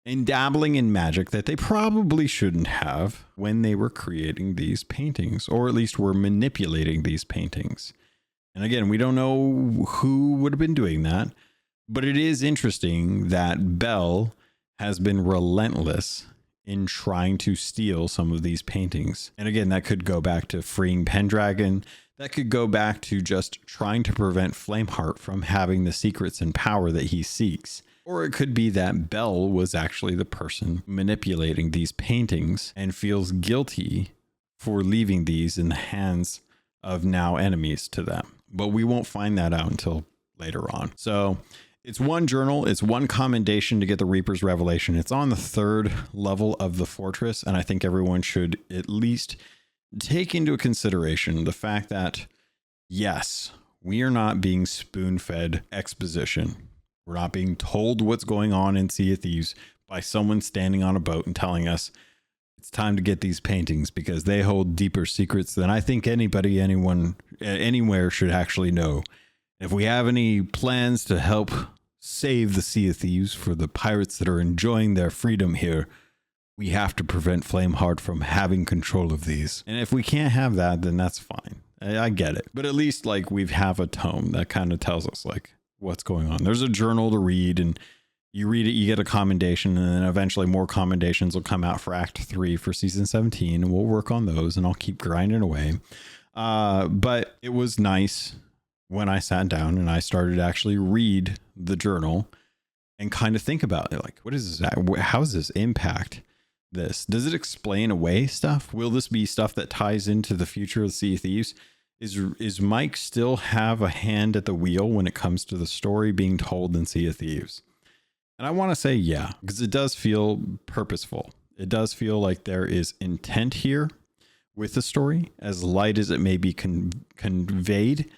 and dabbling in magic that they probably shouldn't have when they were creating these paintings, or at least were manipulating these paintings. And again, we don't know who would have been doing that, but it is interesting that Bell has been relentless in trying to steal some of these paintings. And again, that could go back to freeing Pendragon. That could go back to just trying to prevent Flameheart from having the secrets and power that he seeks. Or it could be that Bell was actually the person manipulating these paintings and feels guilty for leaving these in the hands of now enemies to them. But we won't find that out until later on. So it's one journal, it's one commendation to get the Reaper's Revelation. It's on the 3rd level of the fortress, and I think everyone should at least take into consideration the fact that, yes, we are not being spoon-fed exposition. We're not being told what's going on in Sea of Thieves by someone standing on a boat and telling us it's time to get these paintings because they hold deeper secrets than I think anyone, anywhere should actually know. If we have any plans to help save the Sea of Thieves for the pirates that are enjoying their freedom here, we have to prevent Flameheart from having control of these. And if we can't have that, then that's fine. I get it. But at least like we have a tome that kind of tells us like what's going on. There's a journal to read, and you read it, you get a commendation, and then eventually more commendations will come out for Act 3 for Season 17, and we'll work on those, and I'll keep grinding away. But it was nice when I sat down and I started to actually read the journal and kind of think about it. Like, what is this? How does this impact this? Does it explain away stuff? Will this be stuff that ties into the future of Sea of Thieves? Is Mike still have a hand at the wheel when it comes to the story being told in Sea of Thieves? And I want to say yeah, because it does feel purposeful. It does feel like there is intent here with the story, as light as it may be conveyed.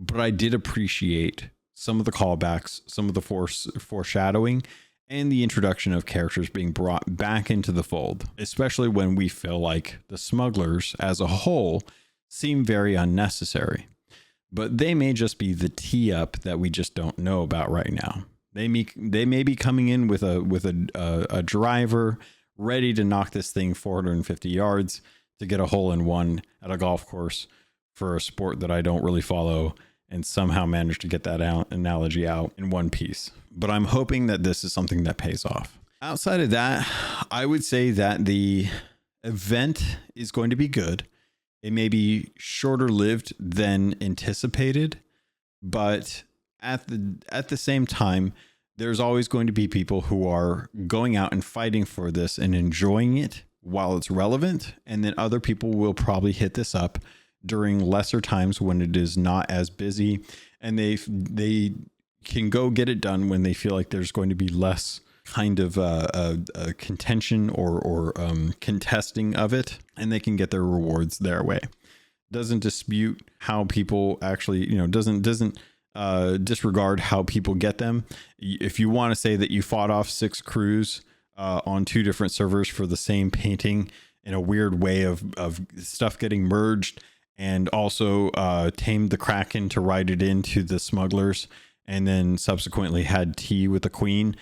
But I did appreciate some of the callbacks, some of the foreshadowing, and the introduction of characters being brought back into the fold, especially when we feel like the smugglers as a whole seem very unnecessary. But they may just be the tee up that we just don't know about right now. They may be coming in with a driver ready to knock this thing 450 yards to get a hole in one at a golf course for a sport that I don't really follow, and somehow manage to get that analogy out in one piece. But I'm hoping that this is something that pays off. Outside of that, I would say that the event is going to be good. It may be shorter lived than anticipated, but at the same time, there's always going to be people who are going out and fighting for this and enjoying it while it's relevant. And then other people will probably hit this up during lesser times when it is not as busy, and they can go get it done when they feel like there's going to be less kind of a contention or contesting of it, and they can get their rewards their way. Doesn't dispute how people actually, doesn't disregard how people get them. If you want to say that you fought off 6 crews on 2 different servers for the same painting in a weird way of stuff getting merged, and also tamed the Kraken to ride it into the smugglers, and then subsequently had tea with the queen,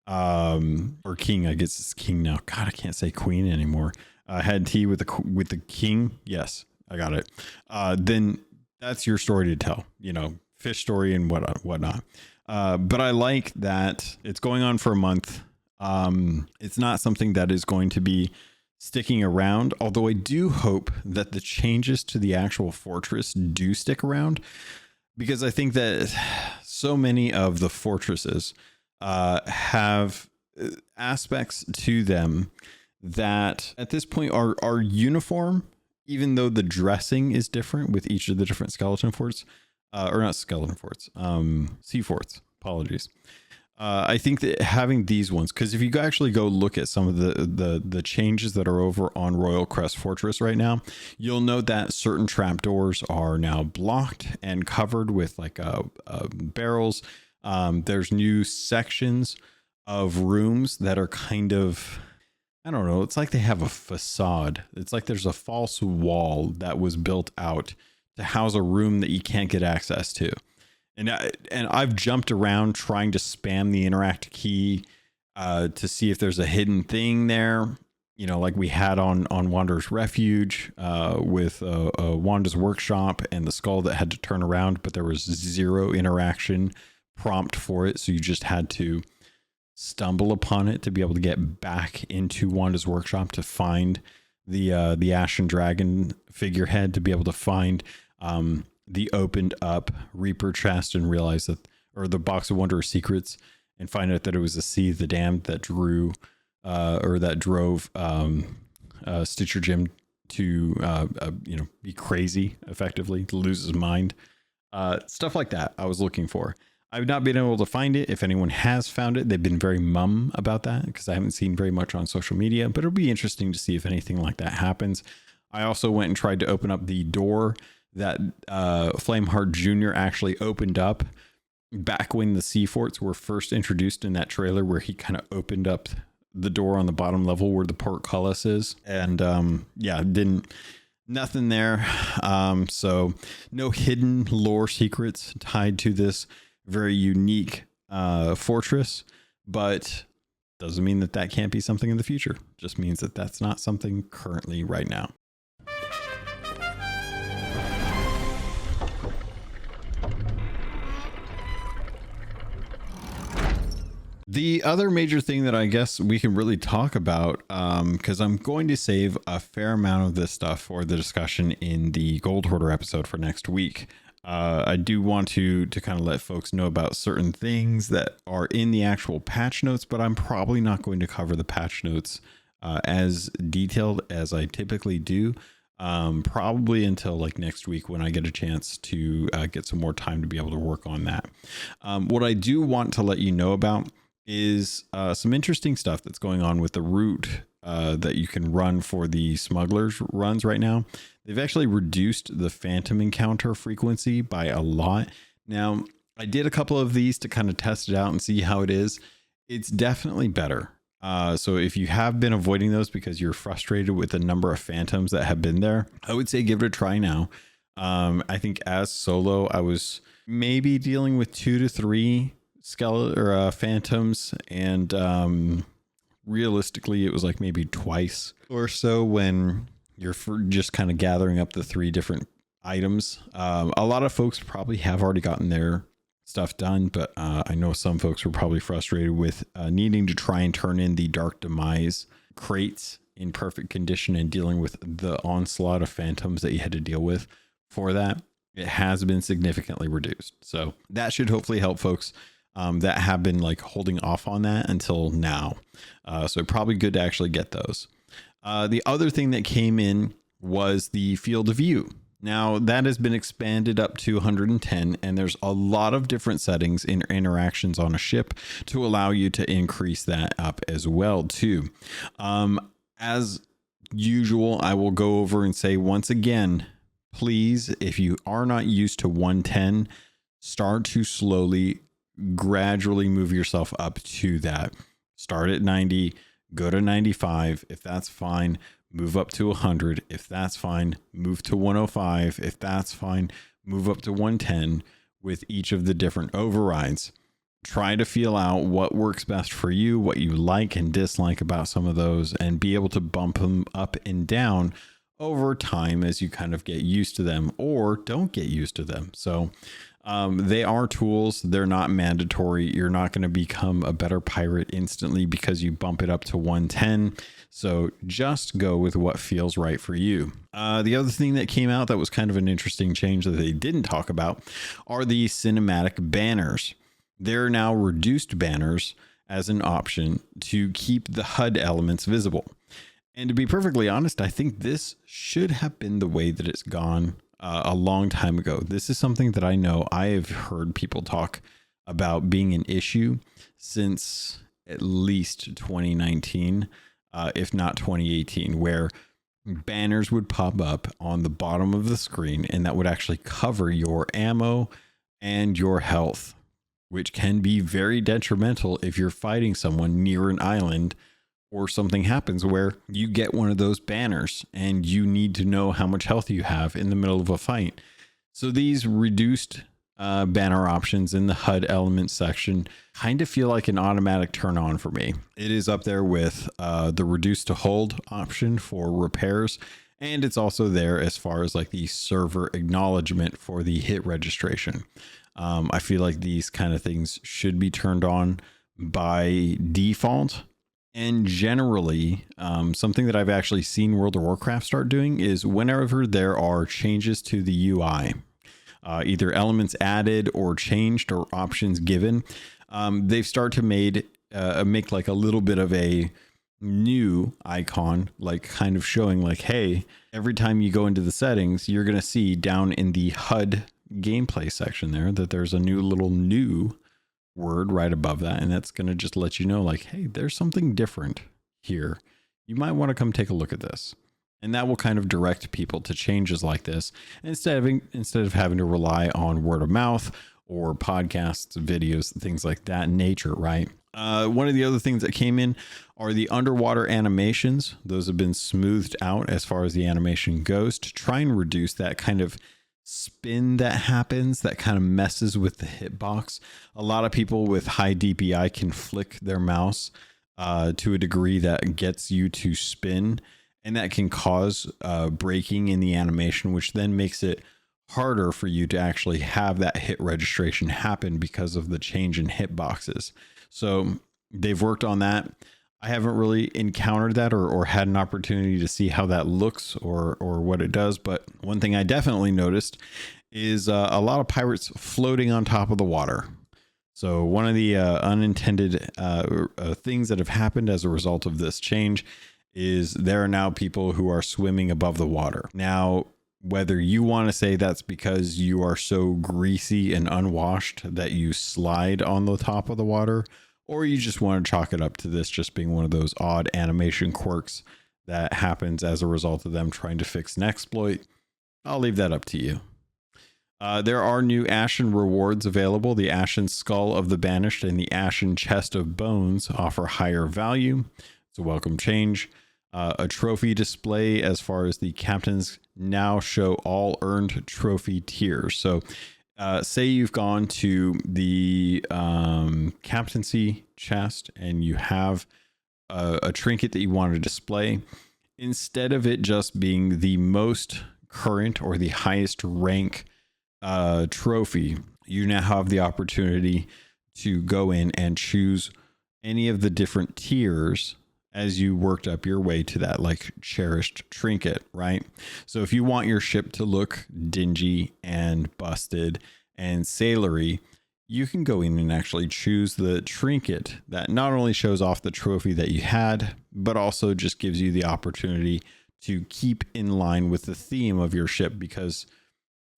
or king, I guess it's king now. God, I can't say queen anymore. Had tea with the king. Yes, I got it. Then that's your story to tell, fish story and whatnot. But I like that it's going on for a month. It's not something that is going to be sticking around, although I do hope that the changes to the actual fortress do stick around, because I think that so many of the fortresses have aspects to them that at this point are uniform, even though the dressing is different with each of the different skeleton forts, or not skeleton forts, sea forts. Apologies. I think that having these ones, because if you actually go look at some of the changes that are over on Royal Crest Fortress right now, you'll note that certain trapdoors are now blocked and covered with like barrels. There's new sections of rooms that are kind of, I don't know, it's like they have a facade. It's like there's a false wall that was built out to house a room that you can't get access to. And I've jumped around trying to spam the interact key to see if there's a hidden thing there, like we had on Wanderer's Refuge with Wanda's Workshop and the skull that had to turn around, but there was 0 interaction prompt for it. So you just had to stumble upon it to be able to get back into Wanda's Workshop to find the Ashen Dragon figurehead, to be able to find the opened up Reaper chest and realize that, or the box of Wanderer Secrets, and find out that it was the Sea of the Damned that drove Stitcher Jim to be crazy, effectively to lose his mind. Stuff like that I was looking for. I've not been able to find it. If anyone has found it, they've been very mum about that, because I haven't seen very much on social media, but it'll be interesting to see if anything like that happens. I also went and tried to open up the door that Flameheart Jr. actually opened up back when the sea forts were first introduced in that trailer, where he kind of opened up the door on the bottom level where the portcullis is. And nothing there. So no hidden lore secrets tied to this very unique fortress, but doesn't mean that can't be something in the future. Just means that that's not something currently right now. The other major thing that I guess we can really talk about, because I'm going to save a fair amount of this stuff for the discussion in the Gold Hoarder episode for next week. I do want to kind of let folks know about certain things that are in the actual patch notes, but I'm probably not going to cover the patch notes as detailed as I typically do. Probably until like next week, when I get a chance to get some more time to be able to work on that. What I do want to let you know about is some interesting stuff that's going on with the route that you can run for the smugglers runs right now. They've actually reduced the phantom encounter frequency by a lot. Now, I did a couple of these to kind of test it out and see how it is. It's definitely better. So if you have been avoiding those because you're frustrated with the number of phantoms that have been there, I would say give it a try now. I think as solo, I was maybe dealing with 2 to 3 skeleton or phantoms, and realistically it was like maybe twice or so when you're just kind of gathering up the 3 different items. A lot of folks probably have already gotten their stuff done, but I know some folks were probably frustrated with needing to try and turn in the Dark Demise crates in perfect condition and dealing with the onslaught of phantoms that you had to deal with for that, it has been significantly reduced. So that should hopefully help folks that have been like holding off on that until now. So probably good to actually get those. The other thing that came in was the field of view. Now that has been expanded up to 110, and there's a lot of different settings in interactions on a ship to allow you to increase that up as well too. As usual, I will go over and say once again, please, if you are not used to 110, start to slowly, gradually move yourself up to that. Start at 90, go to 95. If that's fine, move up to 100. If that's fine, move to 105. If that's fine, move up to 110 with each of the different overrides. Try to feel out what works best for you, what you like and dislike about some of those, and be able to bump them up and down over time as you kind of get used to them or don't get used to them. So they are tools. They're not mandatory. You're not going to become a better pirate instantly because you bump it up to 110. So just go with what feels right for you. The other thing that came out that was kind of an interesting change that they didn't talk about are the cinematic banners. They're now reduced banners as an option to keep the HUD elements visible. And to be perfectly honest, I think this should have been the way that it's gone a long time ago. This is something that I know I have heard people talk about being an issue since at least 2019, if not 2018, where banners would pop up on the bottom of the screen and that would actually cover your ammo and your health, which can be very detrimental if you're fighting someone near an island or something happens where you get one of those banners and you need to know how much health you have in the middle of a fight. So these reduced banner options in the HUD elements section kind of feel like an automatic turn on for me. It is up there with the reduce to hold option for repairs. And it's also there as far as like the server acknowledgement for the hit registration. I feel like these kind of things should be turned on by default. And generally, something that I've actually seen World of Warcraft start doing is whenever there are changes to the UI, either elements added or changed or options given, they've started to make like a little bit of a new icon, like kind of showing like, hey, every time you go into the settings, you're going to see down in the HUD gameplay section there that there's a new word right above that, and that's going to just let you know like, hey, there's something different here. You might want to come take a look at this, and that will kind of direct people to changes like this instead of having to rely on word of mouth or podcasts, videos, things like that nature, right? One of the other things that came in are the underwater animations. Those have been smoothed out as far as the animation goes to try and reduce that kind of spin that happens that kind of messes with the hitbox. A lot of people with high DPI can flick their mouse to a degree that gets you to spin, and that can cause breaking in the animation, which then makes it harder for you to actually have that hit registration happen because of the change in hitboxes. So they've worked on that. I haven't really encountered that or had an opportunity to see how that looks or what it does. But one thing I definitely noticed is a lot of pirates floating on top of the water. So one of the unintended things that have happened as a result of this change is there are now people who are swimming above the water. Now, whether you want to say that's because you are so greasy and unwashed that you slide on the top of the water, or you just want to chalk it up to this just being one of those odd animation quirks that happens as a result of them trying to fix an exploit, I'll leave that up to you. There are new Ashen rewards available. The Ashen Skull of the Banished and the Ashen Chest of Bones offer higher value. It's a welcome change. A trophy display as far as the captains now show all earned trophy tiers. So say you've gone to the captaincy chest and you have a trinket that you want to display. Instead of it just being the most current or the highest rank trophy, you now have the opportunity to go in and choose any of the different tiers as you worked up your way to that like cherished trinket, right? So if you want your ship to look dingy and busted and sailory, you can go in and actually choose the trinket that not only shows off the trophy that you had, but also just gives you the opportunity to keep in line with the theme of your ship, because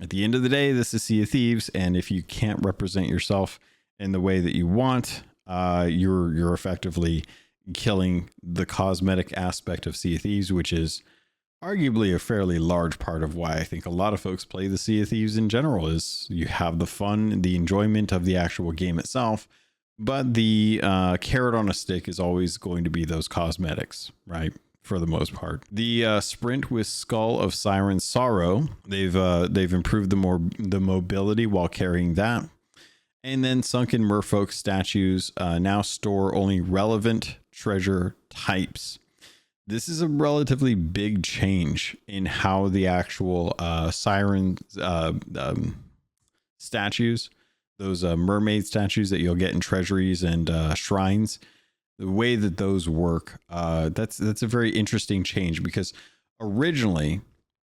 at the end of the day, this is Sea of Thieves, and if you can't represent yourself in the way that you want, you're effectively killing the cosmetic aspect of Sea of Thieves, which is arguably a fairly large part of why I think a lot of folks play the Sea of Thieves in general. Is you have the fun, the enjoyment of the actual game itself, but the carrot on a stick is always going to be those cosmetics, right? For the most part. The sprint with Skull of Siren Sorrow, they've improved the mobility while carrying that. And then sunken merfolk statues now store only relevant treasure types. This is a relatively big change in how the actual siren statues, those mermaid statues that you'll get in treasuries and shrines, the way that those work, that's a very interesting change, because originally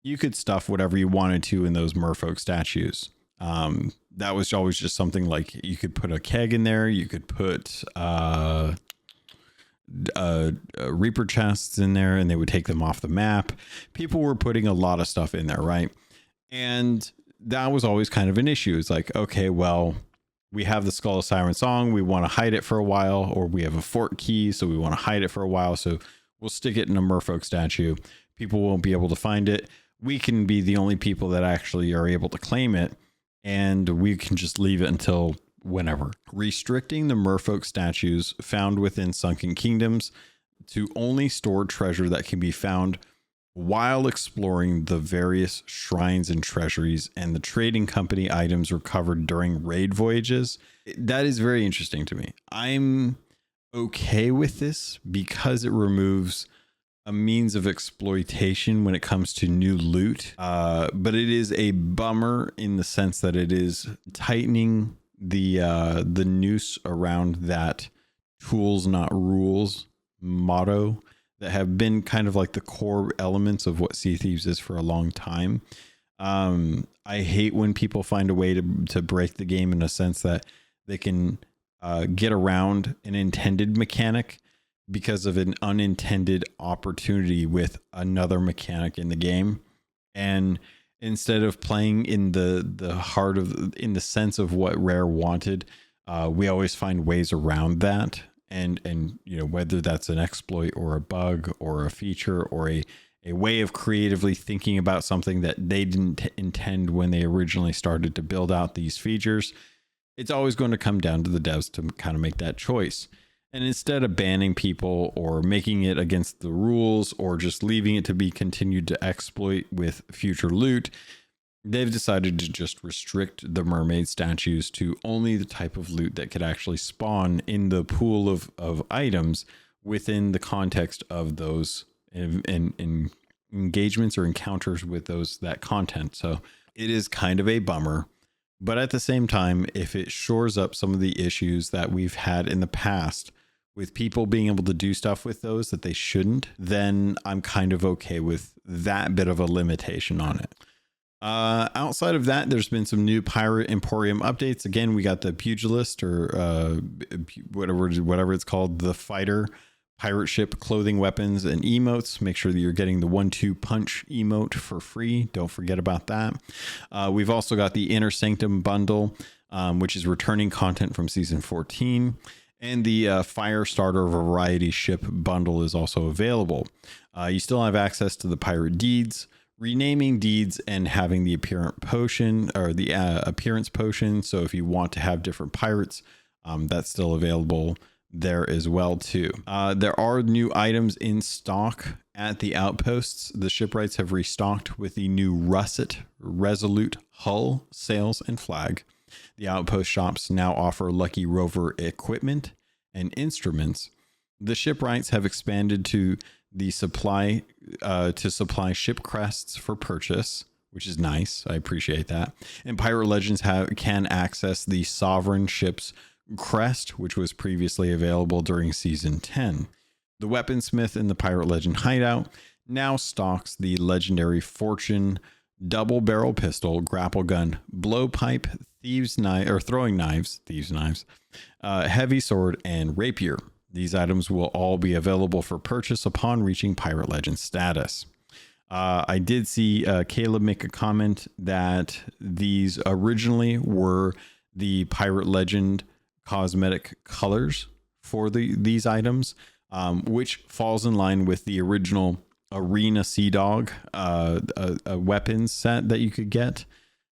you could stuff whatever you wanted to in those merfolk statues. That was always just something like you could put a keg in there, you could put Reaper chests in there, and they would take them off the map. People were putting a lot of stuff in there, right? And that was always kind of an issue. It's like, okay, well, we have the Skull of Siren Song, we want to hide it for a while, or we have a fort key, so we want to hide it for a while, so we'll stick it in a merfolk statue. People won't be able to find it. We can be the only people that actually are able to claim it, and we can just leave it until whenever. Restricting the merfolk statues found within Sunken Kingdoms to only store treasure that can be found while exploring the various shrines and treasuries and the trading company items recovered during raid voyages. That is very interesting to me. I'm okay with this because it removes a means of exploitation when it comes to new loot. But it is a bummer in the sense that it is tightening the noose around that tools not rules motto that have been kind of like the core elements of what Sea of Thieves is for a long time. I hate when people find a way to break the game in a sense that they can get around an intended mechanic because of an unintended opportunity with another mechanic in the game. And instead of playing in the heart of, in the sense of what Rare wanted, we always find ways around that. And you know, whether that's an exploit or a bug or a feature or a way of creatively thinking about something that they didn't intend when they originally started to build out these features, it's always going to come down to the devs to kind of make that choice. And instead of banning people or making it against the rules or just leaving it to be continued to exploit with future loot, they've decided to just restrict the mermaid statues to only the type of loot that could actually spawn in the pool of items within the context of those in engagements or encounters with that content. So it is kind of a bummer, but at the same time, if it shores up some of the issues that we've had in the past with people being able to do stuff with those that they shouldn't, then I'm kind of okay with that bit of a limitation on it. Outside of that, there's been some new Pirate Emporium updates. Again, we got the Pugilist or whatever it's called, the fighter pirate ship clothing, weapons, and emotes. Make sure that you're getting the 1-2 punch emote for free. Don't forget about that. We've also got the Inner Sanctum bundle, which is returning content from season 14. And the Fire Starter Variety Ship bundle is also available. You still have access to the pirate deeds, renaming deeds, and having the appearance potion or the appearance potion. So if you want to have different pirates, that's still available there as well too. There are new items in stock at the outposts. The shipwrights have restocked with the new Russet Resolute hull, sails, and flag. The outpost shops now offer Lucky Rover equipment and instruments. The shipwrights have expanded to the supply ship crests for purchase, which is nice. I appreciate that. And Pirate Legends can access the Sovereign ship's crest, which was previously available during season 10. The weaponsmith in the Pirate Legend hideout now stocks the legendary Fortune double barrel pistol, grapple gun, blowpipe, thieves knife or throwing knives, heavy sword, and rapier. These items will all be available for purchase upon reaching Pirate Legend status. I did see Caleb make a comment that these originally were the Pirate Legend cosmetic colors for these items, which falls in line with the original Arena Sea Dog a weapons set that you could get,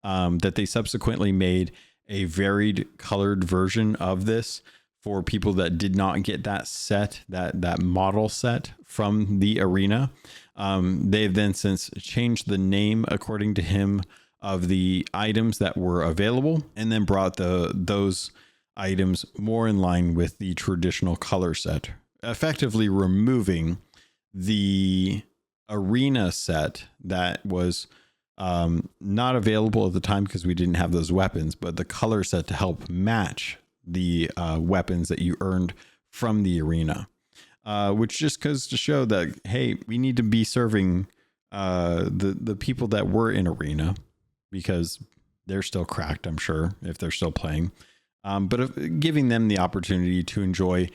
that they subsequently made a varied colored version of this for people that did not get that set, that model set from the Arena. They've then since changed the name, according to him, of the items that were available, and then brought those items more in line with the traditional color set, effectively removing the Arena set that was not available at the time because we didn't have those weapons, but the color set to help match the weapons that you earned from the Arena, which just goes to show that, hey, we need to be serving the people that were in Arena, because they're still cracked, I'm sure, if they're still playing, but giving them the opportunity to enjoy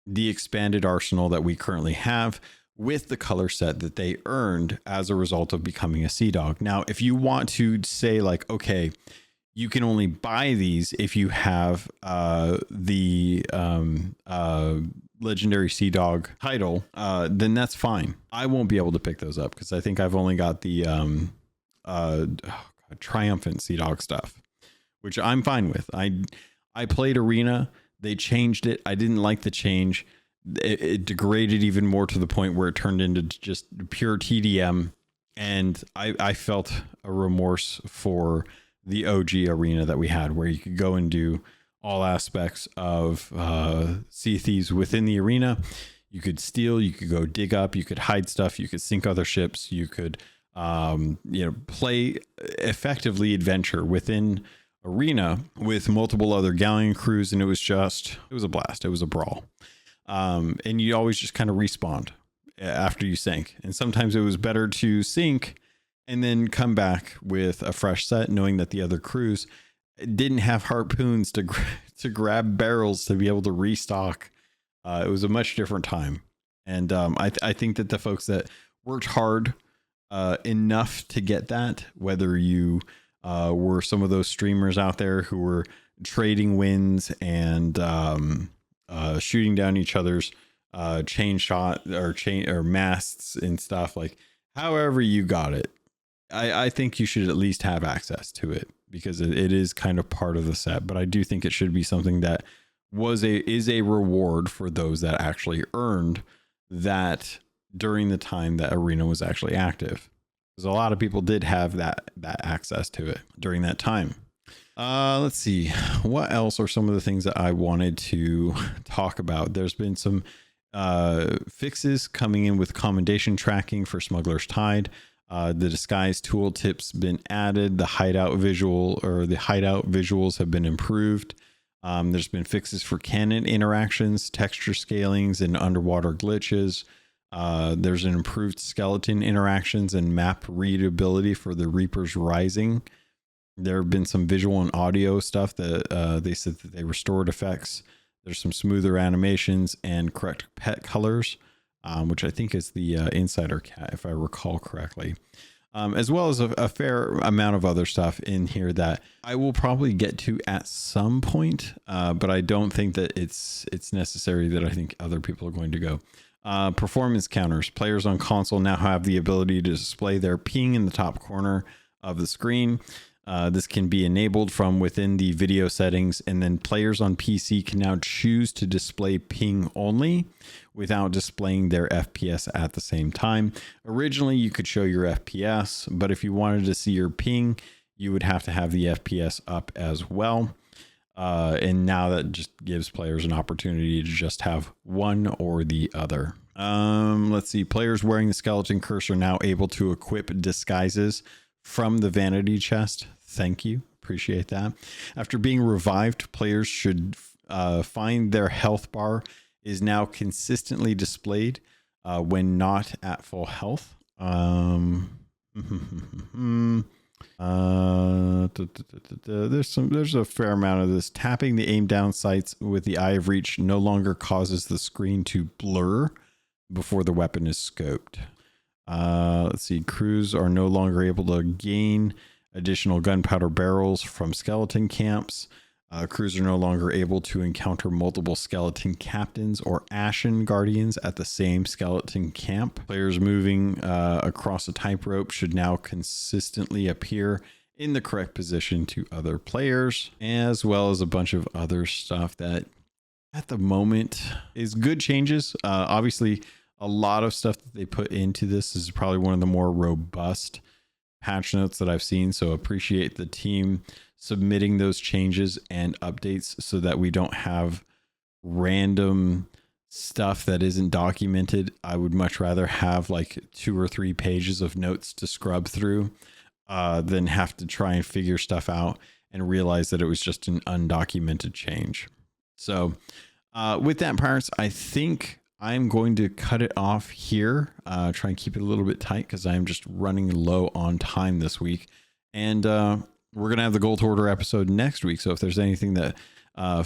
the expanded arsenal that we currently have with the color set that they earned as a result of becoming a Sea Dog. Now, if you want to say like, okay, you can only buy these if you have the legendary Sea Dog title, then that's fine. I won't be able to pick those up because I think I've only got the triumphant Sea Dog stuff, which I'm fine with. I played Arena. They changed it. I didn't like the change. It degraded even more to the point where it turned into just pure TDM. And I felt a remorse for the OG Arena that we had, where you could go and do all aspects of Sea of Thieves within the Arena. You could steal, you could go dig up, you could hide stuff, you could sink other ships, you could play effectively adventure within Arena with multiple other galleon crews, and it was a blast. It was a brawl. And you always just kind of respawned after you sank. And sometimes it was better to sink and then come back with a fresh set, knowing that the other crews didn't have harpoons to grab barrels to be able to restock. It was a much different time. And I think that the folks that worked hard enough to get that, whether you were some of those streamers out there who were trading wins and shooting down each other's chain shot or masts and stuff, like however you got it, I think you should at least have access to it, because it is kind of part of the set. But I do think it should be something that is a reward for those that actually earned that during the time that Arena was actually active, because a lot of people did have that access to it during that time. Let's see, what else are some of the things that I wanted to talk about? There's been some fixes coming in with commendation tracking for Smuggler's Tide. The disguise tooltip's been added. The hideout visuals have been improved. There's been fixes for cannon interactions, texture scalings, and underwater glitches. There's an improved skeleton interactions and map readability for the Reapers Rising. There have been some visual and audio stuff that they said that they restored effects. There's some smoother animations and correct pet colors, which I think is the Insider Cat, if I recall correctly, as well as a fair amount of other stuff in here that I will probably get to at some point, but I don't think that it's necessary that I think other people are going to go. Performance counters. Players on console now have the ability to display their ping in the top corner of the screen. This can be enabled from within the video settings, and then players on PC can now choose to display ping only without displaying their FPS at the same time. Originally, you could show your FPS, but if you wanted to see your ping, you would have to have the FPS up as well. And now that just gives players an opportunity to just have one or the other. Let's see. Players wearing the skeleton curse are now able to equip disguises from the vanity chest. Thank you. Appreciate that. After being revived, players should find their health bar is now consistently displayed when not at full health. There's a fair amount of this. Tapping the aim down sights with the eye of reach no longer causes the screen to blur before the weapon is scoped. Let's see. Crews are no longer able to gain additional gunpowder barrels from skeleton camps. Crews are no longer able to encounter multiple skeleton captains or ashen guardians at the same skeleton camp. Players moving across a tightrope should now consistently appear in the correct position to other players, as well as a bunch of other stuff that at the moment is good changes. Obviously, a lot of stuff that they put into this is probably one of the more robust patch notes that I've seen. So appreciate the team submitting those changes and updates so that we don't have random stuff that isn't documented. I would much rather have like 2 or 3 pages of notes to scrub through than have to try and figure stuff out and realize that it was just an undocumented change. So with that, Pirates, I think I'm going to cut it off here. Try and keep it a little bit tight because I'm just running low on time this week. And we're going to have the Gold Hoarder episode next week. So if there's anything that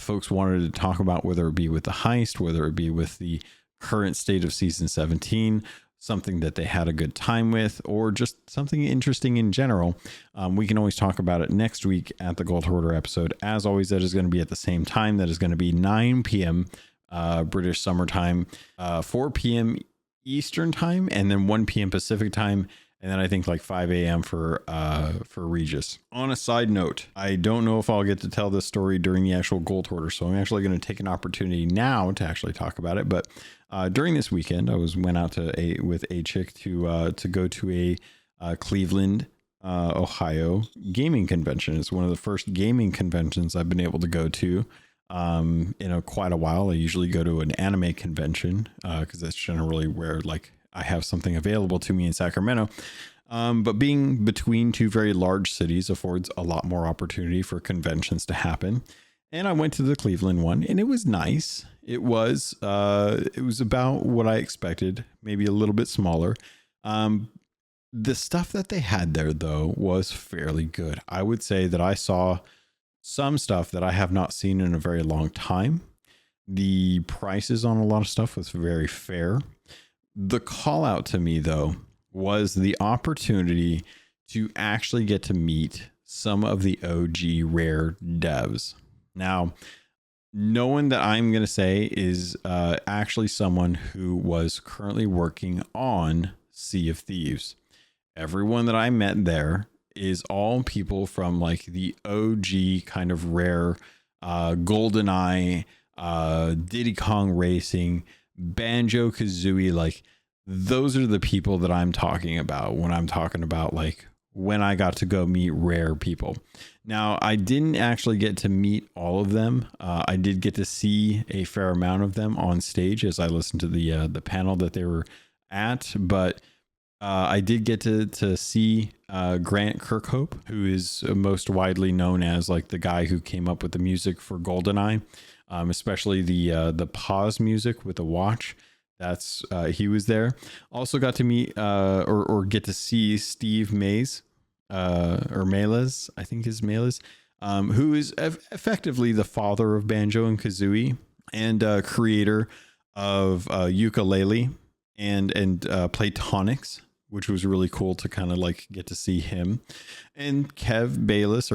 folks wanted to talk about, whether it be with the heist, whether it be with the current state of season 17, something that they had a good time with, or just something interesting in general, we can always talk about it next week at the Gold Hoarder episode. As always, that is going to be at the same time. That is going to be 9 p.m. British summertime, 4 p.m. Eastern time, and then 1 p.m. Pacific time. And then I think like 5 a.m. for Regis. On a side note, I don't know if I'll get to tell this story during the actual Gold Hoarder, so I'm actually going to take an opportunity now to actually talk about it. But during this weekend, I went out with a chick to go to a Cleveland, Ohio gaming convention. It's one of the first gaming conventions I've been able to go to in quite a while. I usually go to an anime convention because that's generally where like I have something available to me in Sacramento. But being between 2 very large cities affords a lot more opportunity for conventions to happen. And I went to the Cleveland one and it was nice. It was about what I expected, maybe a little bit smaller. The stuff that they had there though was fairly good. I would say that I saw some stuff that I have not seen in a very long time. The prices on a lot of stuff was very fair. The call out to me though was the opportunity to actually get to meet some of the OG Rare devs. Now, no one that I'm going to say is actually someone who was currently working on Sea of Thieves. Everyone that I met there is all people from like the OG kind of Rare, GoldenEye, Diddy Kong Racing, Banjo-Kazooie. Like those are the people that I'm talking about when I'm talking about like when I got to go meet Rare people. Now, I didn't actually get to meet all of them. I did get to see a fair amount of them on stage as I listened to the panel that they were at, but I did get to see Grant Kirkhope, who is most widely known as like the guy who came up with the music for GoldenEye, especially the pause music with the watch. That's he was there. Also got to meet or get to see Steve Mays or Meles, I think is Meles, who is effectively the father of Banjo and Kazooie and creator of Ukulele and Platonics, which was really cool to kind of like get to see him. And Kevin Bayless,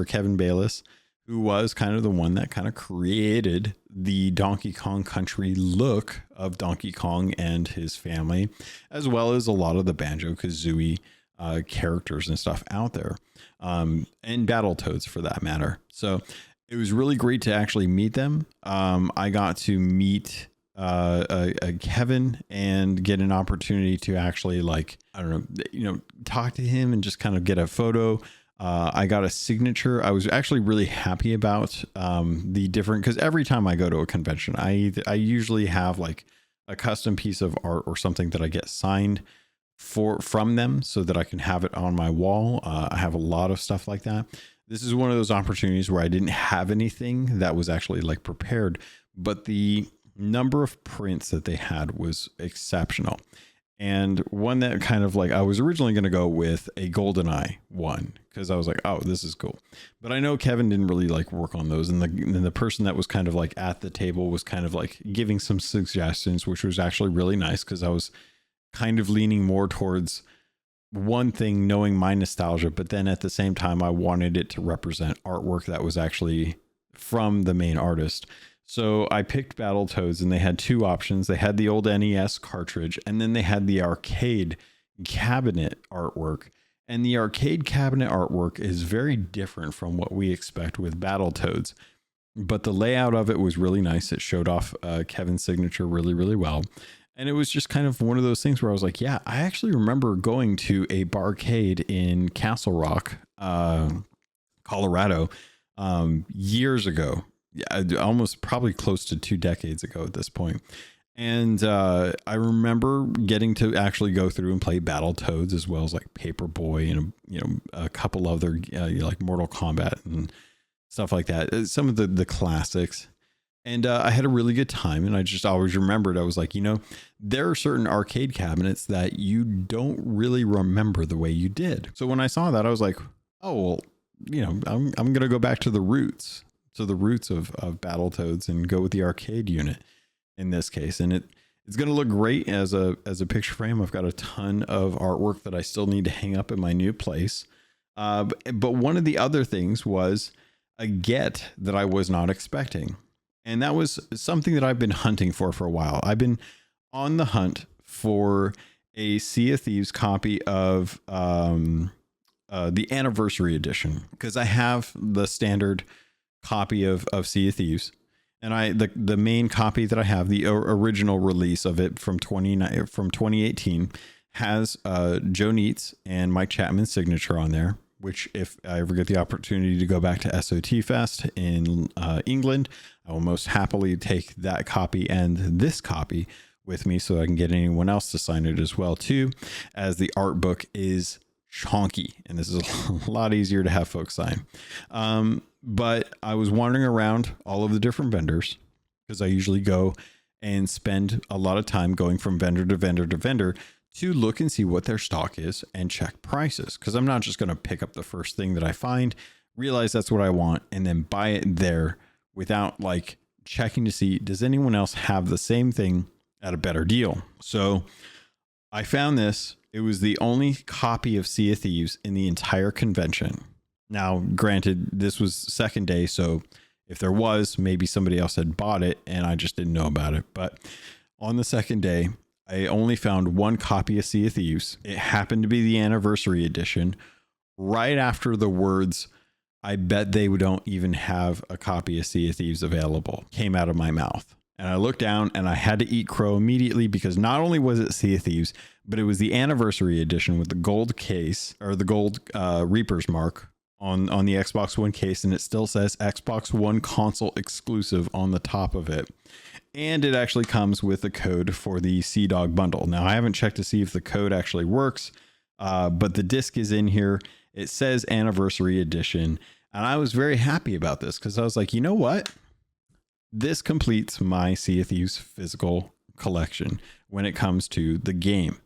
who was kind of the one that kind of created the Donkey Kong Country look of Donkey Kong and his family, as well as a lot of the Banjo-Kazooie characters and stuff out there, and Battletoads for that matter. So it was really great to actually meet them. I got to meet Kevin and get an opportunity to actually like, I don't know, talk to him and just kind of get a photo. I got a signature. I was actually really happy about the different, because every time I go to a convention, I usually have like a custom piece of art or something that I get signed from them so that I can have it on my wall. I have a lot of stuff like that. This is one of those opportunities where I didn't have anything that was actually like prepared, but the number of prints that they had was exceptional. And one that kind of like, I was originally going to go with a GoldenEye one because I was like, oh, this is cool. But I know Kevin didn't really like work on those. And the person that was kind of like at the table was kind of like giving some suggestions, which was actually really nice because I was kind of leaning more towards one thing, knowing my nostalgia, but then at the same time, I wanted it to represent artwork that was actually from the main artist. So I picked Battletoads, and they had two options. They had the old NES cartridge, and then they had the arcade cabinet artwork. And the arcade cabinet artwork is very different from what we expect with Battletoads. But the layout of it was really nice. It showed off Kevin's signature really, really well. And it was just kind of one of those things where I was like, yeah, I actually remember going to a barcade in Castle Rock, Colorado, years ago. Yeah, almost probably close to 2 decades ago at this point. And I remember getting to actually go through and play Battletoads as well as like Paperboy and a couple other like Mortal Kombat and stuff like that. Some of the classics. And I had a really good time. And I just always remembered, I was like, there are certain arcade cabinets that you don't really remember the way you did. So when I saw that, I was like, oh, well, I'm going to go back to the roots. So the roots of Battletoads and go with the arcade unit in this case. And it's going to look great as a picture frame. I've got a ton of artwork that I still need to hang up in my new place. But one of the other things was a get that I was not expecting. And that was something that I've been hunting for a while. I've been on the hunt for a Sea of Thieves copy of the anniversary edition, because I have the standard copy of Sea of Thieves, and the main copy that I have, the original release of it from 2018, has Joe Neat's and Mike Chapman's signature on there, which if I ever get the opportunity to go back to SOT Fest in England, I will most happily take that copy and this copy with me so I can get anyone else to sign it as well too, as the art book is chonky and this is a lot easier to have folks sign. But I was wandering around all of the different vendors because I usually go and spend a lot of time going from vendor to vendor to vendor to look and see what their stock is and check prices. Because I'm not just going to pick up the first thing that I find, realize that's what I want, and then buy it there without like checking to see, does anyone else have the same thing at a better deal? So I found this. It was the only copy of Sea of Thieves in the entire convention. Now, granted, this was second day, so if there was, maybe somebody else had bought it and I just didn't know about it. But on the second day, I only found one copy of Sea of Thieves. It happened to be the anniversary edition. Right after the words, "I bet they don't even have a copy of Sea of Thieves available," came out of my mouth. And I looked down and I had to eat crow immediately, because not only was it Sea of Thieves, but it was the anniversary edition with the gold case, or the gold Reaper's mark on the Xbox One case, and it still says Xbox One console exclusive on the top of it. And it actually comes with a code for the Sea Dog bundle. Now, I haven't checked to see if the code actually works, but the disc is in here. It says anniversary edition, and I was very happy about this because I was like, you know what? This completes my Sea of Thieves physical collection when it comes to the game.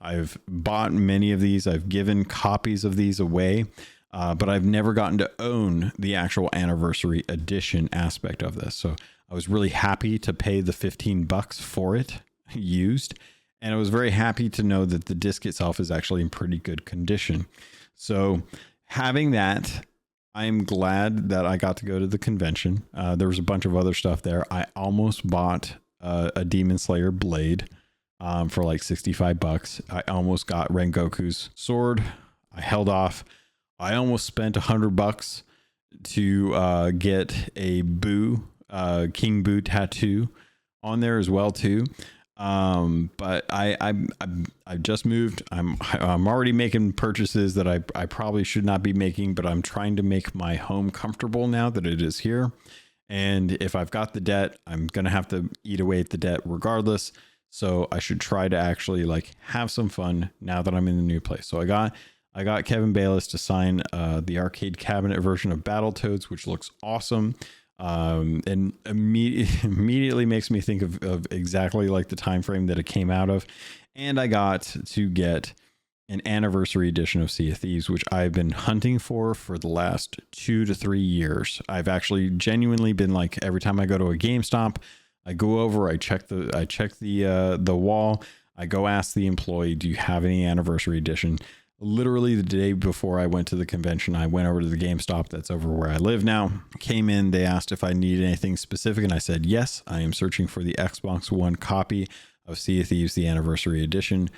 I've bought many of these. I've given copies of these away. But I've never gotten to own the actual anniversary edition aspect of this. So I was really happy to pay the $15 for it used. And I was very happy to know that the disc itself is actually in pretty good condition. So having that, I'm glad that I got to go to the convention. There was a bunch of other stuff there. I almost bought a Demon Slayer blade for like $65. I almost got Rengoku's sword. I held off. I almost spent $100 to get a Boo, King Boo tattoo on there as well too. But I just moved. I'm already making purchases that I probably should not be making, but I'm trying to make my home comfortable now that it is here. And if I've got the debt, I'm gonna have to eat away at the debt regardless. So I should try to actually like have some fun now that I'm in the new place. So I got Kevin Bayless to sign the arcade cabinet version of Battletoads, which looks awesome. And immediately makes me think of exactly like the time frame that it came out of. And I got to get an anniversary edition of Sea of Thieves, which I've been hunting for the last 2 to 3 years. I've actually genuinely been like, every time I go to a GameStop, I go over, I check the wall, I go ask the employee, do you have any anniversary edition? Literally the day before I went to the convention, I went over to the GameStop that's over where I live now, came in, they asked if I needed anything specific, and I said, yes, I am searching for the Xbox One copy of Sea of Thieves, the anniversary edition,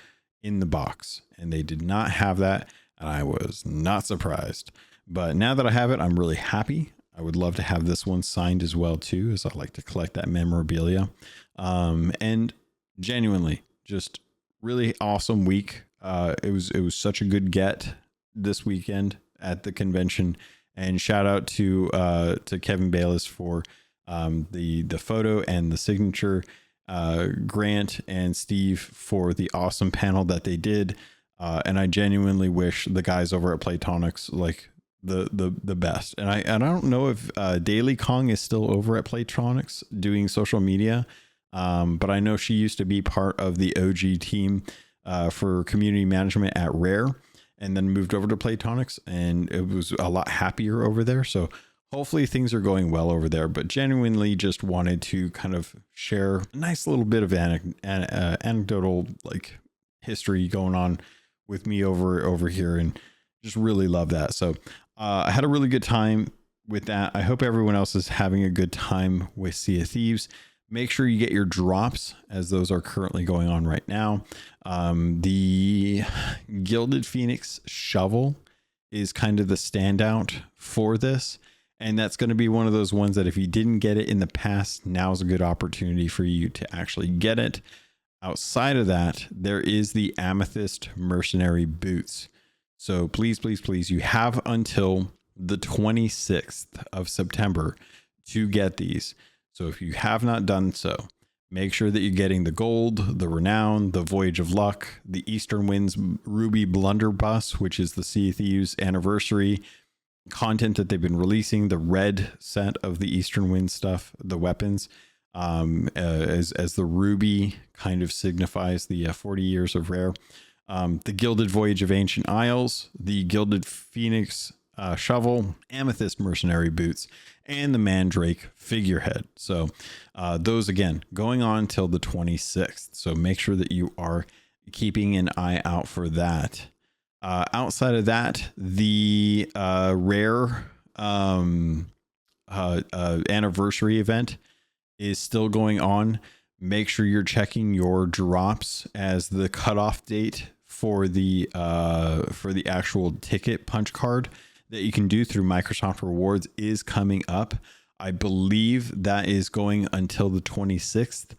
in the box. And they did not have that, and I was not surprised. But now that I have it, I'm really happy. I would love to have this one signed as well too, as I like to collect that memorabilia. And genuinely, just really awesome week. It was such a good get this weekend at the convention, and shout out to Kevin Bayless for the photo and the signature, Grant and Steve for the awesome panel that they did, and I genuinely wish the guys over at Playtonics like the best. And I don't know if Daily Kong is still over at Playtonics doing social media, but I know she used to be part of the OG team for community management at Rare, and then moved over to Playtonics, and it was a lot happier over there. So hopefully things are going well over there, but genuinely just wanted to kind of share a nice little bit of anecdotal like history going on with me over here, and just really love that. So I had a really good time with that. I hope everyone else is having a good time with Sea of Thieves. Make sure you get your drops, as those are currently going on right now. The Gilded Phoenix shovel is kind of the standout for this. And that's going to be one of those ones that if you didn't get it in the past, now's a good opportunity for you to actually get it. Outside of that, there is the Amethyst Mercenary Boots. So please, please, please, you have until the 26th of September to get these. So if you have not done so, make sure that you're getting the Gold, the Renown, the Voyage of Luck, the Eastern Winds Ruby Blunderbuss, which is the Sea of Thieves anniversary content that they've been releasing, the red set of the Eastern Wind stuff, the weapons, as the ruby kind of signifies the 40 years of Rare. The Gilded Voyage of Ancient Isles, the Gilded Phoenix shovel, Amethyst Mercenary Boots, and the Mandrake figurehead. So those, again, going on till the 26th. So make sure that you are keeping an eye out for that. Outside of that, the Rare anniversary event is still going on. Make sure you're checking your drops, as the cutoff date for the actual ticket punch card that you can do through Microsoft Rewards is coming up. I believe that is going until the 26th.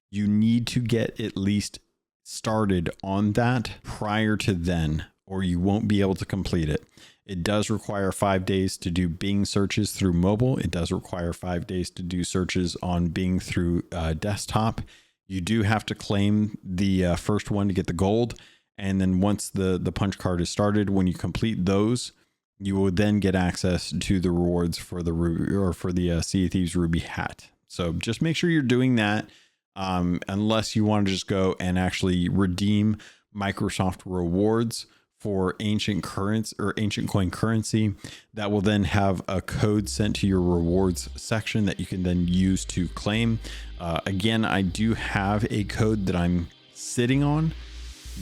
You need to get at least started on that prior to then, or you won't be able to complete it. It does require 5 days to do Bing searches through mobile. It does require 5 days to do searches on Bing through desktop. You do have to claim the first one to get the gold. And then once the punch card is started, when you complete those, you will then get access to the rewards for the Ruby, or for the Sea of Thieves Ruby hat. So just make sure you're doing that, unless you want to just go and actually redeem Microsoft Rewards for ancient currency or ancient coin currency. That will then have a code sent to your rewards section that you can then use to claim. Again, I do have a code that I'm sitting on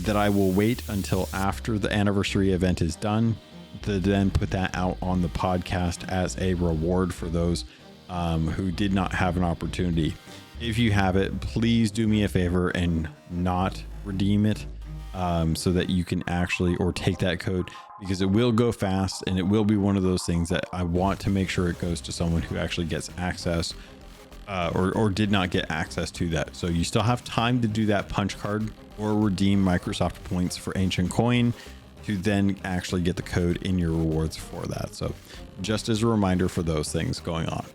that I will wait until after the anniversary event is done to then put that out on the podcast as a reward for those who did not have an opportunity. If you have it, please do me a favor and not redeem it, so that you can actually, or take that code, because it will go fast and it will be one of those things that I want to make sure it goes to someone who actually gets access, or did not get access to that. So you still have time to do that punch card or redeem Microsoft points for ancient coin to then actually get the code in your rewards for that. So just as a reminder for those things going on.